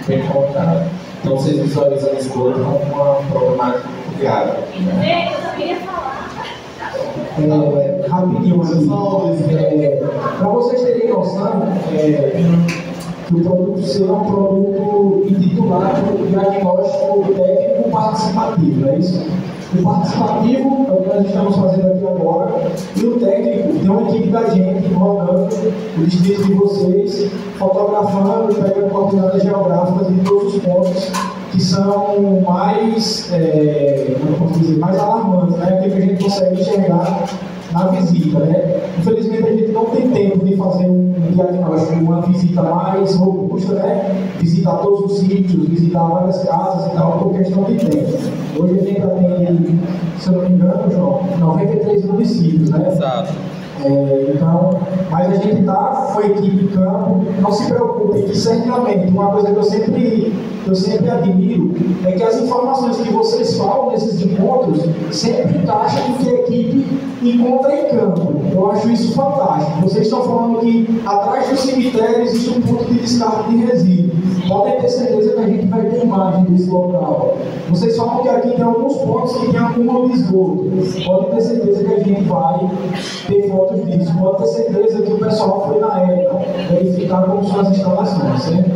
Bem colocado. Então vocês visualizam o esgoto como uma problemática grave. Né? Eu só queria falar. Rapidinho, para vocês terem noção, que o produto C é um produto intitulado Diagnóstico Técnico Participativo, não é isso? O participativo é o que nós estamos fazendo aqui agora, e o técnico tem uma equipe da gente rodando o distrito de vocês, fotografando, pegando coordenadas geográficas em todos os pontos que são mais, como eu posso dizer, mais alarmantes, né? Aquilo que a gente consegue enxergar na visita, né? Infelizmente a gente não tem tempo de fazer um diagnóstico, uma visita mais robusta, né? Visitar todos os sítios, visitar várias casas e tal, por questão de tempo. Hoje a gente atende, se eu não me engano, João, 93 municípios, né? Exato. Então, mas a gente está com a equipe de campo, não se preocupem que certamente uma coisa que eu sempre admiro é que as informações que vocês falam nesses encontros sempre encaixam com o que a equipe encontra em campo. Eu acho isso fantástico. Vocês estão falando que atrás do cemitério existe um ponto de descarte de resíduos. Podem ter certeza que a gente vai ter imagem desse local. Vocês falam que aqui tem alguns pontos que tem acúmulo de esgoto. Podem ter certeza que a gente vai ter fotos disso. Pode ter certeza que o pessoal foi na época verificar como são as instalações, certo?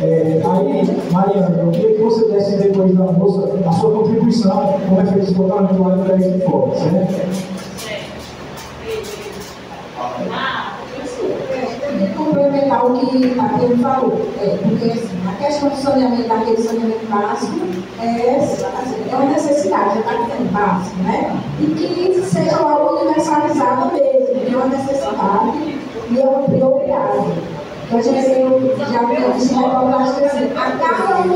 Aí, Mariana, eu queria que você desse depois da moça a sua contribuição como é feito esse esgotamento lá no prédio de fora, certo? Complementar o que a Pedro falou, porque assim, a questão do saneamento, daquele saneamento básico, é uma necessidade, já está ficando básico, né? E que seja algo universalizado mesmo, é uma necessidade e é uma prioridade. Então, a gente já viu esse reportagem que assim, a cada R$1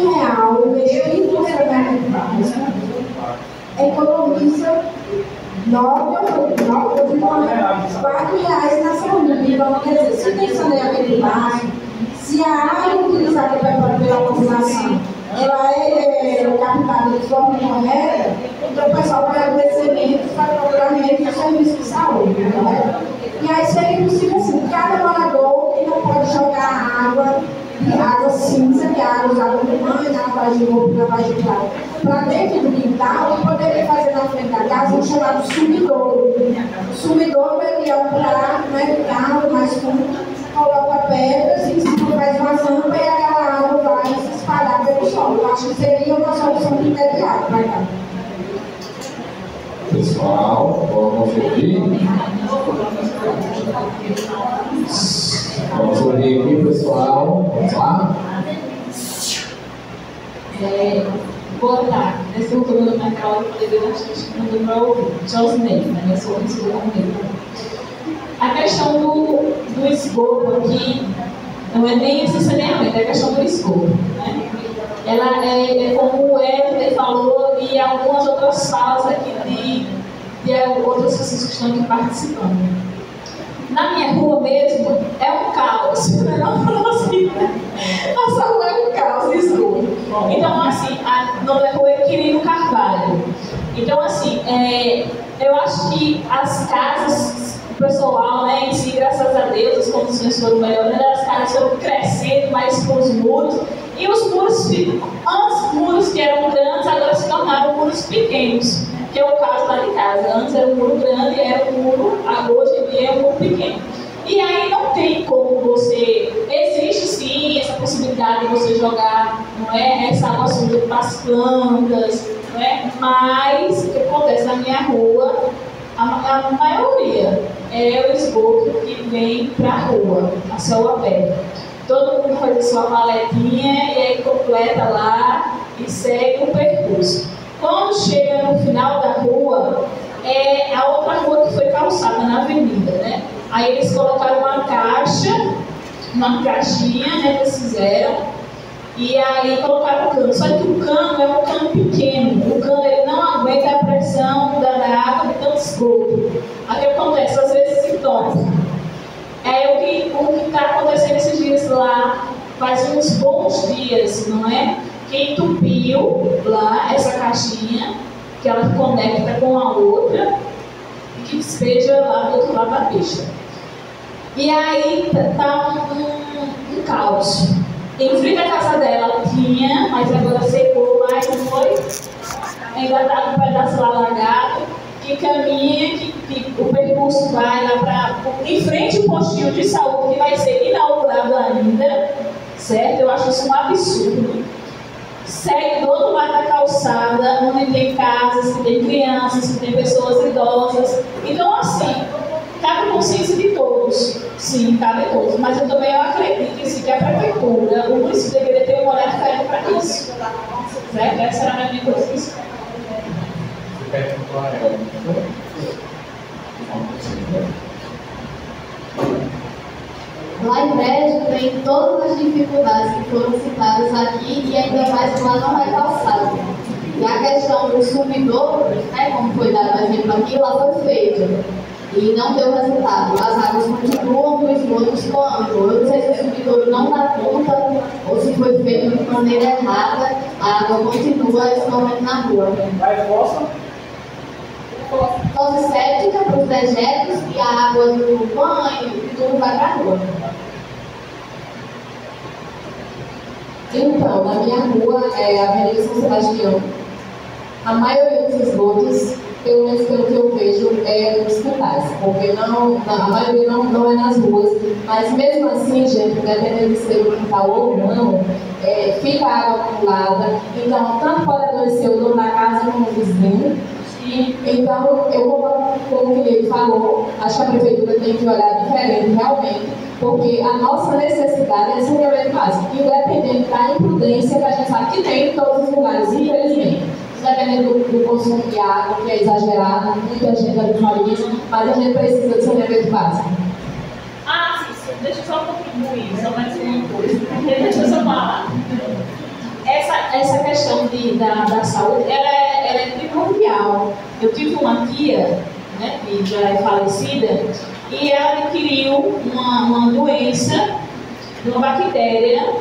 investido no saneamento básico, economiza R$4 na saúde. Então, quer dizer, se tem saneamento básico, se a água utilizada pela população ela é captada de forma correta, então o pessoal vai adoecimento, vai procuramento do serviço de saúde. Né? E aí seria possível assim, cada morador que não pode jogar água cinza, que é a água usada no banho, na lavagem de roupa, na lavagem de prato, para dentro do quintal, e poderia fazer na frente da casa um chamado sumidouro. O sumidouro ele é um prato, né, mais fundo, coloca pedras e se faz uma rampa e aquela água vai se espalhar pelo solo. Eu acho que seria uma solução imediata para cá. Pessoal, vamos ouvir. Vamos ouvir aqui, pessoal. Vamos lá. Boa tarde. Nesse futuro do mercado, eu poderia estar do meu Josinei, né? Eu sou a questão do esgoto aqui não é nem esse saneamento, é a questão do esgoto. Né? Ela é como o Éder falou e algumas outras falas aqui de outras pessoas que estão aqui participando. Na minha rua mesmo, é um caos. Nossa rua é um caos de esgoto. Então, assim, a nome da rua é Quirino Carvalho. Então, assim, eu acho que as casas, o pessoal, né, em si, graças a Deus, as condições foram melhorando, as casas foram crescendo mais com os muros. E os muros, antes muros que eram grandes, agora se tornaram muros pequenos. Que é o caso lá de casa. Antes era um muro grande, era um muro, hoje em dia é um muro pequeno. E aí não tem como você... Existe sim essa possibilidade de você jogar, não é, essa água suja para as plantas, não é? Mas o que acontece na minha rua, a maioria é o esgoto que vem para a rua, a céu aberto. Todo mundo faz a sua maletinha e aí completa lá e segue o percurso. Quando chega no final da rua, é a outra rua que foi calçada na avenida, né? Aí eles colocaram uma caixinha, né, que eles fizeram, e aí colocaram o cano. Só que o cano é um cano pequeno, o cano ele não aguenta a pressão da água de tanto esgoto. Aí o que acontece? Às vezes se topa. O que está acontecendo esses dias lá, faz uns bons dias, não é? Que entupiu lá essa caixinha que ela conecta com a outra e que despeja lá do outro lado da pista. E aí tá um caos. Em frente à casa dela tinha, mas agora secou lá e não foi. Ainda tá um pedaço lá alagado, que caminha, que o percurso vai lá para em frente ao postinho de saúde que vai ser inaugurado ainda, certo? Eu acho isso um absurdo. Segue do outro lado da calçada, onde tem casas, que tem crianças, que tem pessoas idosas. Então, assim, cabe consciência de todos. Sim, cabe a todos. Mas eu também acredito assim, que a prefeitura, o município deveria ter um olhar diferente para isso. Certo? Essa era a minha posição. Lá em Brejo tem todas as dificuldades que foram citadas aqui e ainda mais que lá não é calçado. E a questão do subidor, né, como foi dado o exemplo aqui, lá foi feito e não deu resultado. As águas continuam no esgoto escoando. Eu não sei se o subidor não dá conta ou se foi feito de maneira errada, a água continua escorrendo na rua. Vai fossa? Fossa séptica para os dejetos e a água do banho e tudo vai para a rua. Então, na minha rua, a Avenida São Sebastião, a maioria dos esgotos, pelo menos pelo que eu vejo, é nos quintais, porque a maioria não é nas ruas, mas mesmo assim, gente, dependendo de ser o quintal ou não, fica água acumulada, então tanto pode adoecer o dono da casa como o vizinho. Então, eu concordo com o que ele falou, acho que a prefeitura tem que olhar diferente realmente, porque a nossa necessidade é saneamento básico, independente da imprudência que a gente sabe que tem em todos os lugares, infelizmente. Dependendo do consumo de água, que é exagerado, muita gente ali fala isso, mas a gente precisa de saneamento básico. Ah, sim, deixa eu só contribuir, só mais uma coisa. Deixa eu só falar. Essa questão da saúde, ela é primordial. Eu tive uma tia, né, que já é falecida, e ela adquiriu uma doença, uma bactéria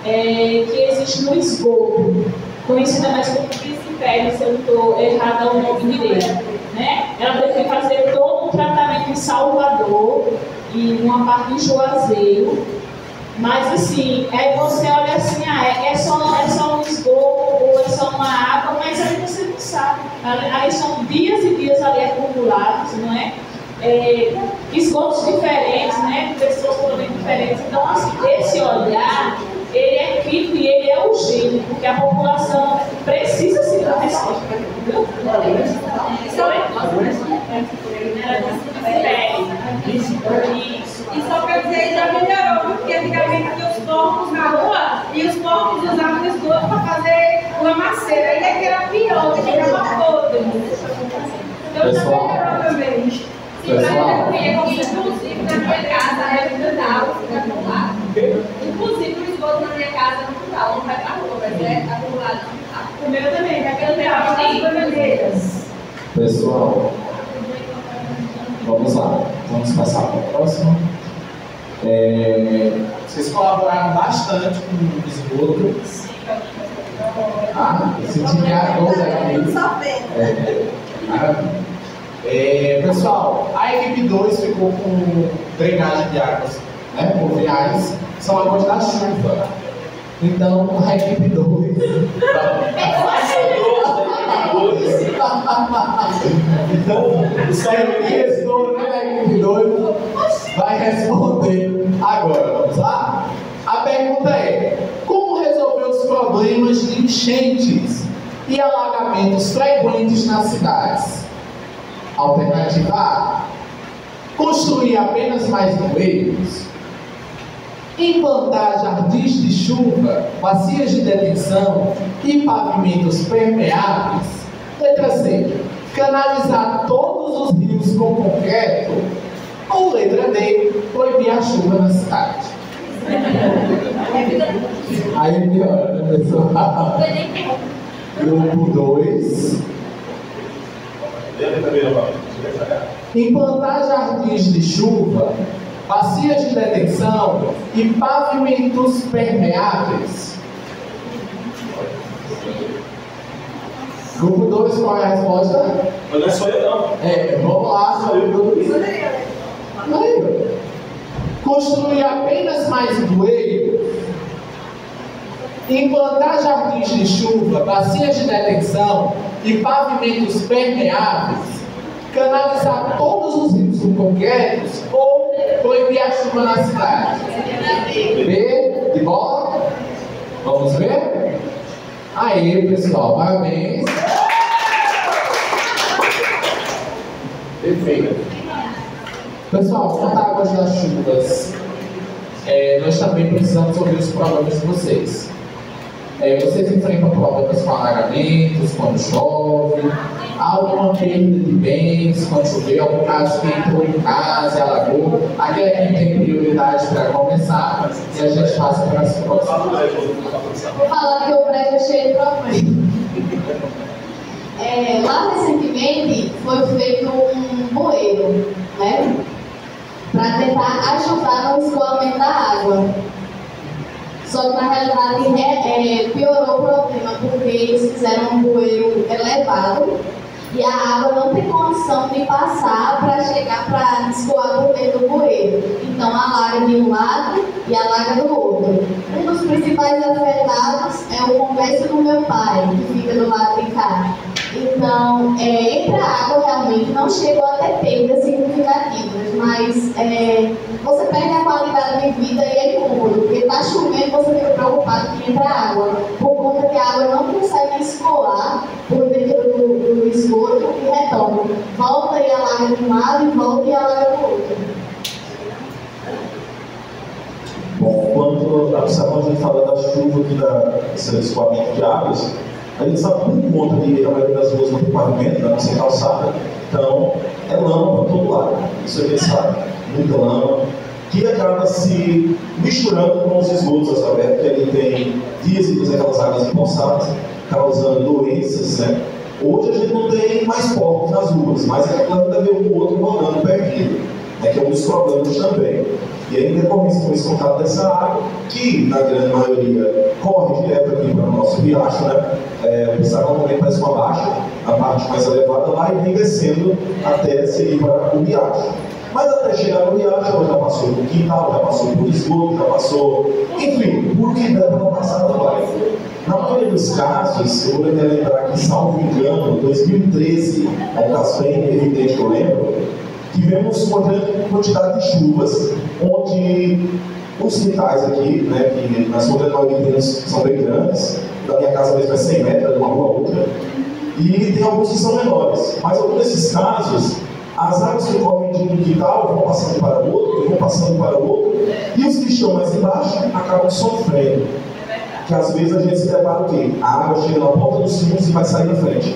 que existe no esgoto, conhecida mais como pisciféria, se eu estou errada o nome direito. Né? Ela teve que fazer todo um tratamento em Salvador e uma parte em Juazeiro. Mas assim, você olha assim, é só um esgoto ou é só uma água, mas aí você não sabe. Aí são dias e dias ali acumulados, não é? Esgotos diferentes, né? Pessoas totalmente diferentes. Então, assim, esse olhar, ele é crítico e ele é urgente, porque a população precisa se dar resposta. E só quer dizer, já melhorou, porque antigamente tinha os porcos na rua e os porcos usavam o esgoto para fazer uma maceira. Aí é que era pior, que chegava podre. Então já melhorou também. Pessoal. Inclusive na minha casa, inclusive o esgoto na minha casa não vai para a rua, vai ser acumulado. O meu também, vai cantar as bandeiras. Pessoal, vamos lá. Vamos passar para o próximo. Vocês colaboraram bastante com o esgoto. Esse indicador aqui. Pessoal, a equipe 2 ficou com drenagem de águas, né, pluviais, são águas da chuva. Então, a equipe 2. Então, o gestor da equipe 2 vai responder agora. Vamos lá? A pergunta é: como resolver os problemas de enchentes e alagamentos frequentes nas cidades? Alternativa A: construir apenas mais bueiros. Implantar jardins de chuva, bacias de detenção e pavimentos permeáveis. Letra C: canalizar todos os rios com concreto. Ou letra D: proibir a chuva na cidade. Aí piora, né, pessoal? Grupo 2. Implantar jardins de chuva, bacias de detenção e pavimentos permeáveis. Grupo 2, qual é a resposta? Mas não é só eu, não. Vamos lá. Só eu, grupo 1. Construir apenas mais bueiro, implantar jardins de chuva, bacias de detenção e pavimentos permeáveis, canalizar todos os rios com concretos ou proibir a chuva na cidade. B de bola? Vamos ver? Aí, pessoal, parabéns. Perfeito. Pessoal, quanto à água das chuvas, nós também precisamos ouvir os problemas de vocês. Vocês enfrentam problemas com alagamentos quando chove, alguma perda de bens quando choveu, algum caso que entrou em casa e alagou. Aqui é quem tem prioridade para começar e a gente passa para as próximas. Vou falar que o prédio é cheio de problemas. Lá recentemente foi feito um bueiro, né? Para tentar ajudar no escoamento da água. Só que na realidade piorou o problema, porque eles fizeram um bueiro elevado e a água não tem condição de passar para chegar para escoar por dentro do bueiro. Então alaga de um lado e alaga do outro. Um dos principais afetados é o convés do meu pai, que fica do lado de cá. Então, entre a água realmente não chegou a ter perdas significativas, mas você perde a qualidade de vida e é incômodo, porque está chovendo, você fica preocupado que entra água, por conta que a água não consegue escoar por dentro do esgoto e retorna. Volta e alaga de um lado e volta e alaga do outro. Bom, quando a gente fala da chuva e desse escoamento de águas, a gente sabe por conta de a maioria das ruas não tem pavimento, não tem calçada, então é lama para todo lado. Isso a gente sabe, muita lama, que acaba se misturando com os esgotos a saber que ali tem dias e dias aquelas águas empoçadas, causando doenças, né? Hoje a gente não tem mais porcos nas ruas, mas é claro que ver um outro rodando perdido, né? Que é um dos problemas também. E aí, em decorrência com esse contato dessa água, que na grande maioria corre direto aqui para o nosso riacho, né? O Pissarrão também faz uma baixa, a parte mais elevada lá, e vem descendo até seguir para o riacho. Mas até chegar no riacho, ela já passou por quintal, já passou por esgoto, já passou, enfim, por que deve ela passar ela vai. Na maioria dos casos, eu vou relembrar que, salvo engano, 2013, é um caso bem evidente que eu lembro, tivemos uma grande quantidade de chuvas, onde os quintais aqui, né, que na sua grande maioria são bem grandes, da minha casa mesmo é 100 metros, de uma rua a outra, e tem alguns que são menores. Mas alguns desses casos, as águas que correm de um quintal vão passando para o outro, vão passando para o outro, e os que estão mais embaixo acabam sofrendo. Que às vezes a gente se depara o quê? A água chega na ponta dos fundos e vai sair na frente,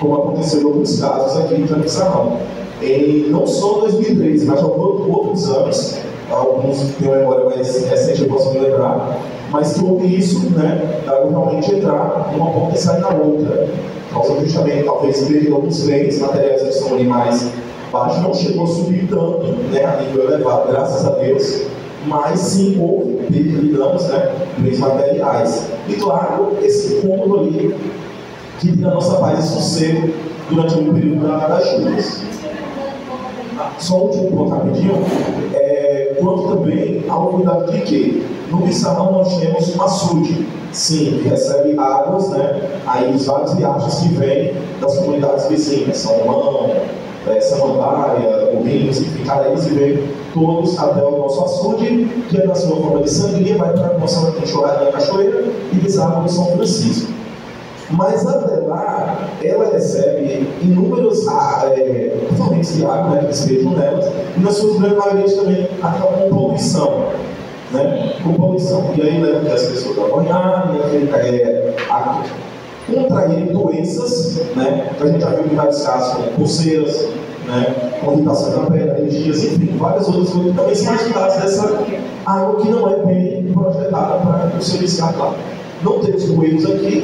como aconteceu em alguns casos aqui em Pissarrão. Não só 2013, mas já outros anos, alguns têm uma memória mais recente, eu posso me lembrar, mas que houve isso, né, da água realmente entrar numa ponta e sair na outra, causando justamente, talvez, devido a alguns bens materiais que são ali mais baixos, não chegou a subir tanto, né, a nível elevado, graças a Deus, mas sim houve perda de danos, né, bens materiais. E claro, esse incômodo ali que tira a nossa paz e sossego durante o período das chuvas. Só um último ponto rapidinho, quanto também ao cuidado de que no Pissarrão nós temos um açude, sim, que recebe águas, né, aí os vários riachos que vêm das comunidades vizinhas, São Romão, Samambaia, Ourinhos, enfim, Caraíbas, e vêm todos até o nosso açude, que é na sua forma de sangria, vai para a nossa enxurrada cachoeira e deságua no São Francisco. Mas até lá, ela recebe inúmeros correntes de água, né, que despejam nelas, e nas suas grandes maiorias também acabam com poluição, né, com poluição. E aí leva que as pessoas a banhar, contraírem doenças, né, que a gente já viu em vários casos, como pulseiras, né, com irritação na pele, alergias, enfim, várias outras coisas que também são resultados dessa água que não é bem projetada para o seu descarga lá. Não temos bueiros aqui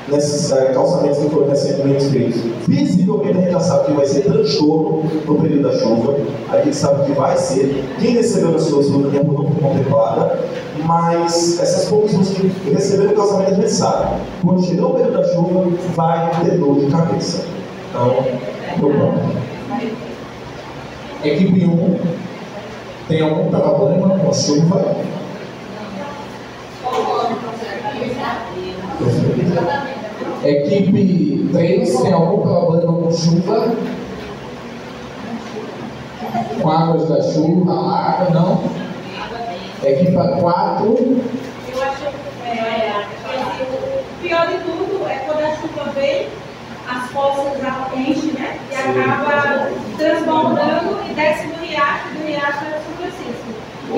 nesses calçamentos que foram recentemente feitos. Visivelmente a gente já sabe que vai ser transtorno no período da chuva, a gente sabe que vai ser, quem recebeu nas suas ruas não foi contemplada, mas essas poucas luzes que receberam o casamento a gente sabe. Quando chegar o período da chuva, vai ter dor de cabeça. Então, meu ponto. Equipe 1 tem algum problema com chuva? Equipe 3 tem algum problema com chuva? Com águas da chuva, água, não? Equipe 4. Eu acho que o pior de tudo é quando a chuva vem, as fossas enchem, né? E acaba transbordando e desce no riacho é São Francisco. E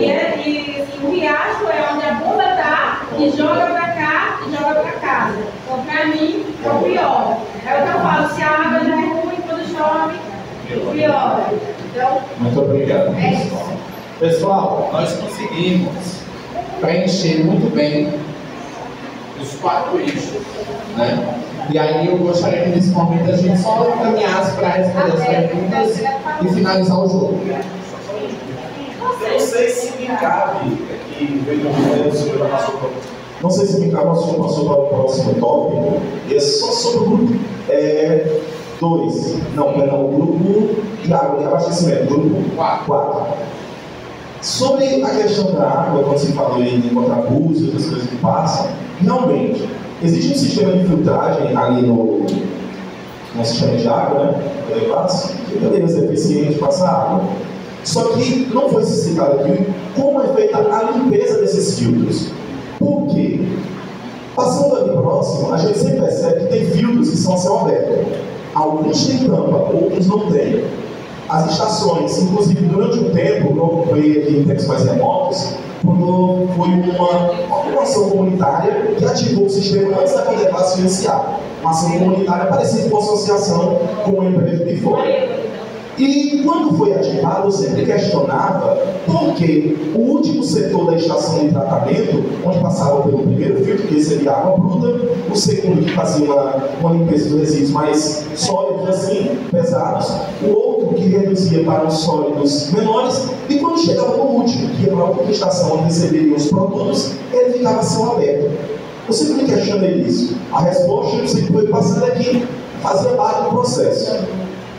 o riacho é onde a bomba está e joga para cá e joga para casa. Então, para mim, é o pior. É o que eu falo, se a água já é ruim, quando chove, pior. Então, muito obrigado. Pessoal, nós conseguimos preencher muito bem os 4 eixos, né? E aí eu gostaria que nesse momento a gente só caminhasse para responder as perguntas e finalizar o jogo. Eu não sei se me cabe aqui, não sei se me cabe, o senhor passou para o próximo tópico, e é só sobre o grupo 2, o grupo de água e abastecimento, grupo 4. Sobre a questão da água, quando se falou em encontrar abusos, outras coisas que passam, realmente, existe um sistema de filtragem ali no sistema de água, né? Quando eu passo, que beleza, é eficiente, passa água. Só que não foi citado aqui como é feita a limpeza desses filtros. Por quê? Passando ali próximo, a gente sempre percebe que tem filtros que são a céu aberto. Alguns têm tampa, outros não têm. As estações, inclusive durante um tempo, eu acompanhei aqui em tempos mais remotos, quando foi uma ação comunitária que ativou o sistema antes da Condevasse iniciar. Uma ação comunitária parecida com uma associação com uma empresa de fora. E quando foi ativado, eu sempre questionava por que o último setor da estação de tratamento, onde passava pelo primeiro filtro, que seria água bruta, o segundo que fazia uma limpeza dos resíduos mais sólidos, assim, pesados, o outro que reduzia para os sólidos menores, e quando chegava no último, que ia para outra estação onde receberia os produtos, ele ficava a céu aberto. Eu sempre me questionei isso. A resposta que sempre foi passando aqui fazia parte do processo.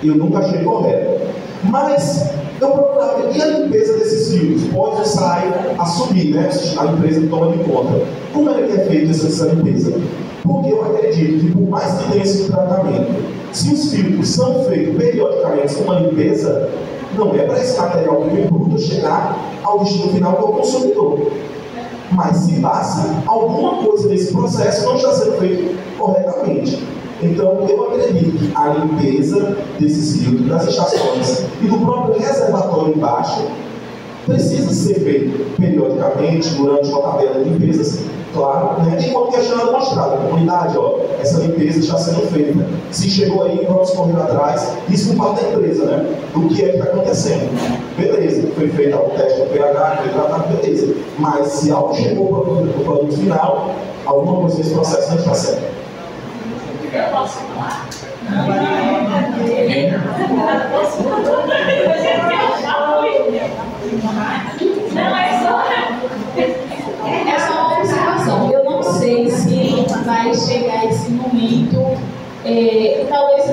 Eu nunca achei correto. Mas eu procurava, e a limpeza desses filtros? Pode sair a subir, né? A empresa toma de conta. Como é que é feita essa limpeza? Porque eu acredito que por mais que tenha esse tratamento, se os filtros são feitos periodicamente com uma limpeza, não é para esse material que vem bruto chegar ao destino final que é o consumidor. Mas se passa, alguma coisa desse processo não está sendo feito corretamente. Então, eu acredito que a limpeza desses filtros, das estações e do próprio reservatório embaixo precisa ser feito periodicamente, durante uma tabela de limpezas, claro, né? E como questionado mostrado, a comunidade, essa limpeza está sendo feita. Se chegou aí, vamos correr atrás, isso por parte da empresa, né? Do que é que está acontecendo. Beleza, foi feito o teste do pH, foi tratado, beleza. Mas se algo chegou para o produto final, alguma coisa desse processo não está certo. É só uma observação. Eu não sei se vai chegar esse momento. Talvez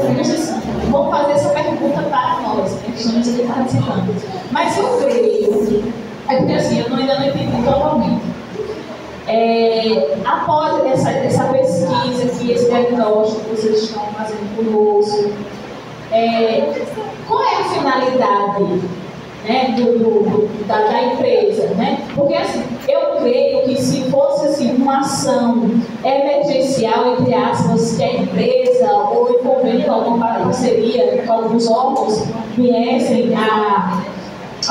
vamos fazer essa pergunta para nós, né, que estamos aqui participando. Mas eu creio, porque assim, eu ainda não entendi totalmente. Após essa pesquisa aqui, esse diagnóstico que vocês estão fazendo conosco, qual é a finalidade, né, da empresa? Né? Porque assim, eu creio que se fosse assim, uma ação emergencial, entre aspas, que a empresa ou em convênio com alguma parceria com alguns órgãos viessem a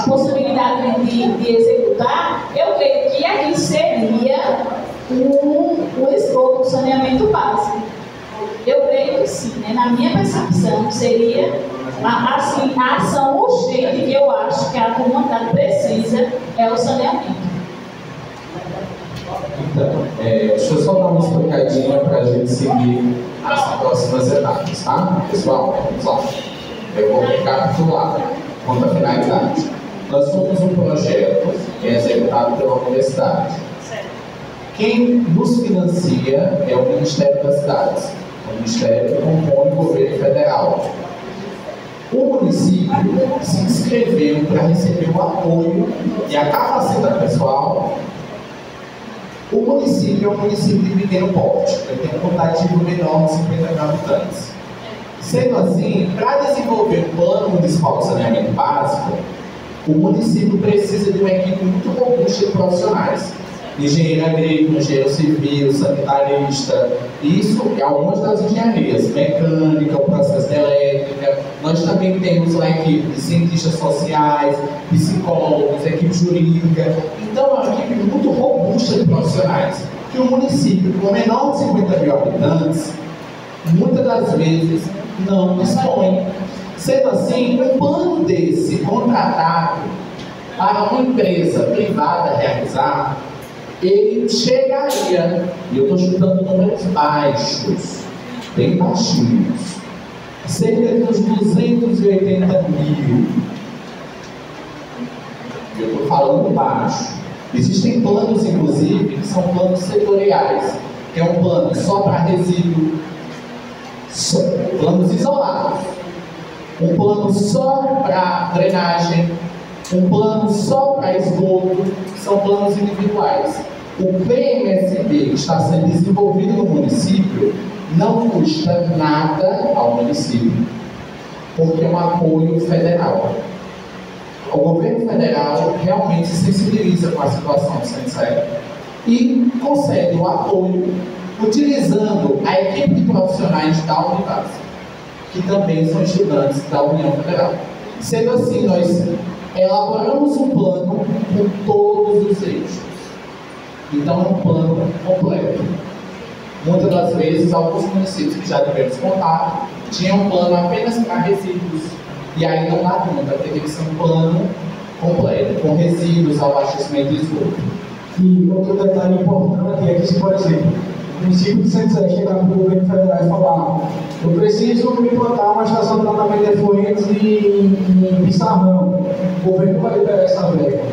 possibilidade de executar, eu creio que aqui seria um esgoto, um saneamento básico. Eu creio que sim, né? Na minha percepção, seria assim, a ação urgente que eu acho que a comunidade precisa é o saneamento. Então, deixa eu só dar uma explicadinha para a gente seguir as próximas etapas, tá? Pessoal, vamos lá. Eu vou recapitular quanto à finalidade. Nós somos um projeto que é executado pela universidade. Quem nos financia é o Ministério das Cidades, o Ministério que compõe o governo federal. O município se inscreveu para receber o apoio e a capacitação pessoal. O município é um município de pequeno porte, ele tem um quantitativo menor de 50 mil habitantes. Sendo assim, para desenvolver um plano municipal de saneamento básico, o município precisa de uma equipe muito robusta de profissionais. Engenheiro agrícola, engenheiro civil, sanitarista, isso é algumas das engenharias, mecânica, o processo de elétrica. Nós também temos uma equipe de cientistas sociais, psicólogos, equipe jurídica. Então é uma equipe muito robusta de profissionais, que o município, com menor de 50 mil habitantes, muitas das vezes não dispõe. Sendo assim, um plano desse contratado para uma empresa privada realizar, ele chegaria, e eu estou chutando números baixos, bem baixinhos, cerca de uns 280 mil. Eu estou falando baixo. Existem planos, inclusive, que são planos setoriais, que é um plano só para resíduo, planos isolados, um plano só para drenagem, um plano só para esgoto, que são planos individuais. O PMSB que está sendo desenvolvido no município não custa nada ao município, porque é um apoio federal. O governo federal realmente se sensibiliza com a situação do Sensei e concede o apoio utilizando a equipe de profissionais da Unibase, que também são estudantes da União Federal. Sendo assim, nós elaboramos um plano com todos os eixos. Então, é um plano completo. Muitas das vezes, alguns municípios que já tivemos contato tinham um plano apenas para resíduos. E aí não dá conta, tem que ser um plano completo, com resíduos, abastecimento e esgoto. E outro detalhe importante é que, se, por exemplo, o município de São José chegar no governo federal e falar: eu preciso implantar uma estação de tratamento de efluentes em Pissarrão, o governo vai liberar essa verba.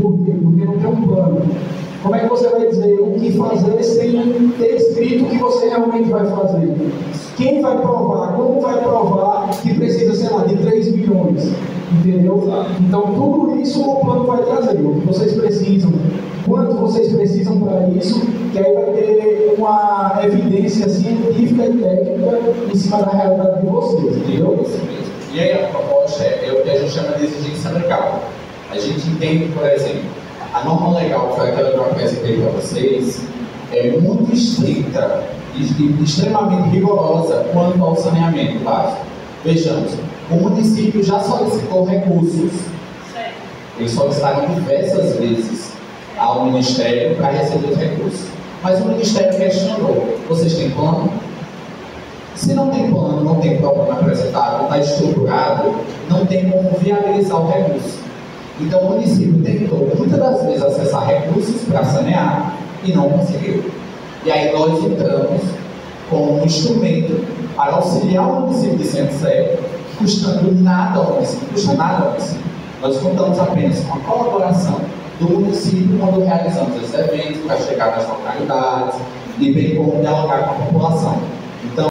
Por quê? Porque não tem um plano. Como é que você vai dizer o que fazer sem ter escrito o que você realmente vai fazer? Quem vai provar? Como vai provar que precisa, sei lá, de 3 milhões? Entendeu? Então, tudo isso o plano vai trazer. O que vocês precisam, quanto vocês precisam para isso, que aí vai ter uma evidência científica e técnica em cima da realidade de vocês, entendeu? E aí a proposta é o que a gente chama de exigência legal. A gente entende, por exemplo, a norma legal, que foi aquela que eu apresentei para vocês, é muito estrita e extremamente rigorosa quanto ao saneamento básico. Vejamos, o município já solicitou recursos, eles solicitaram diversas vezes ao Ministério para receber os recursos, mas o Ministério questionou: vocês têm plano? Se não tem plano, não tem programa apresentado, não está estruturado, não tem como viabilizar o recurso. Então o município tentou muitas das vezes acessar recursos para sanear e não conseguiu. E aí nós entramos com um instrumento para auxiliar o município de São José, custando nada ao município, custa nada ao município. Nós contamos apenas com a colaboração do município quando realizamos esses eventos para chegar nas localidades e bem como dialogar com a população. Então,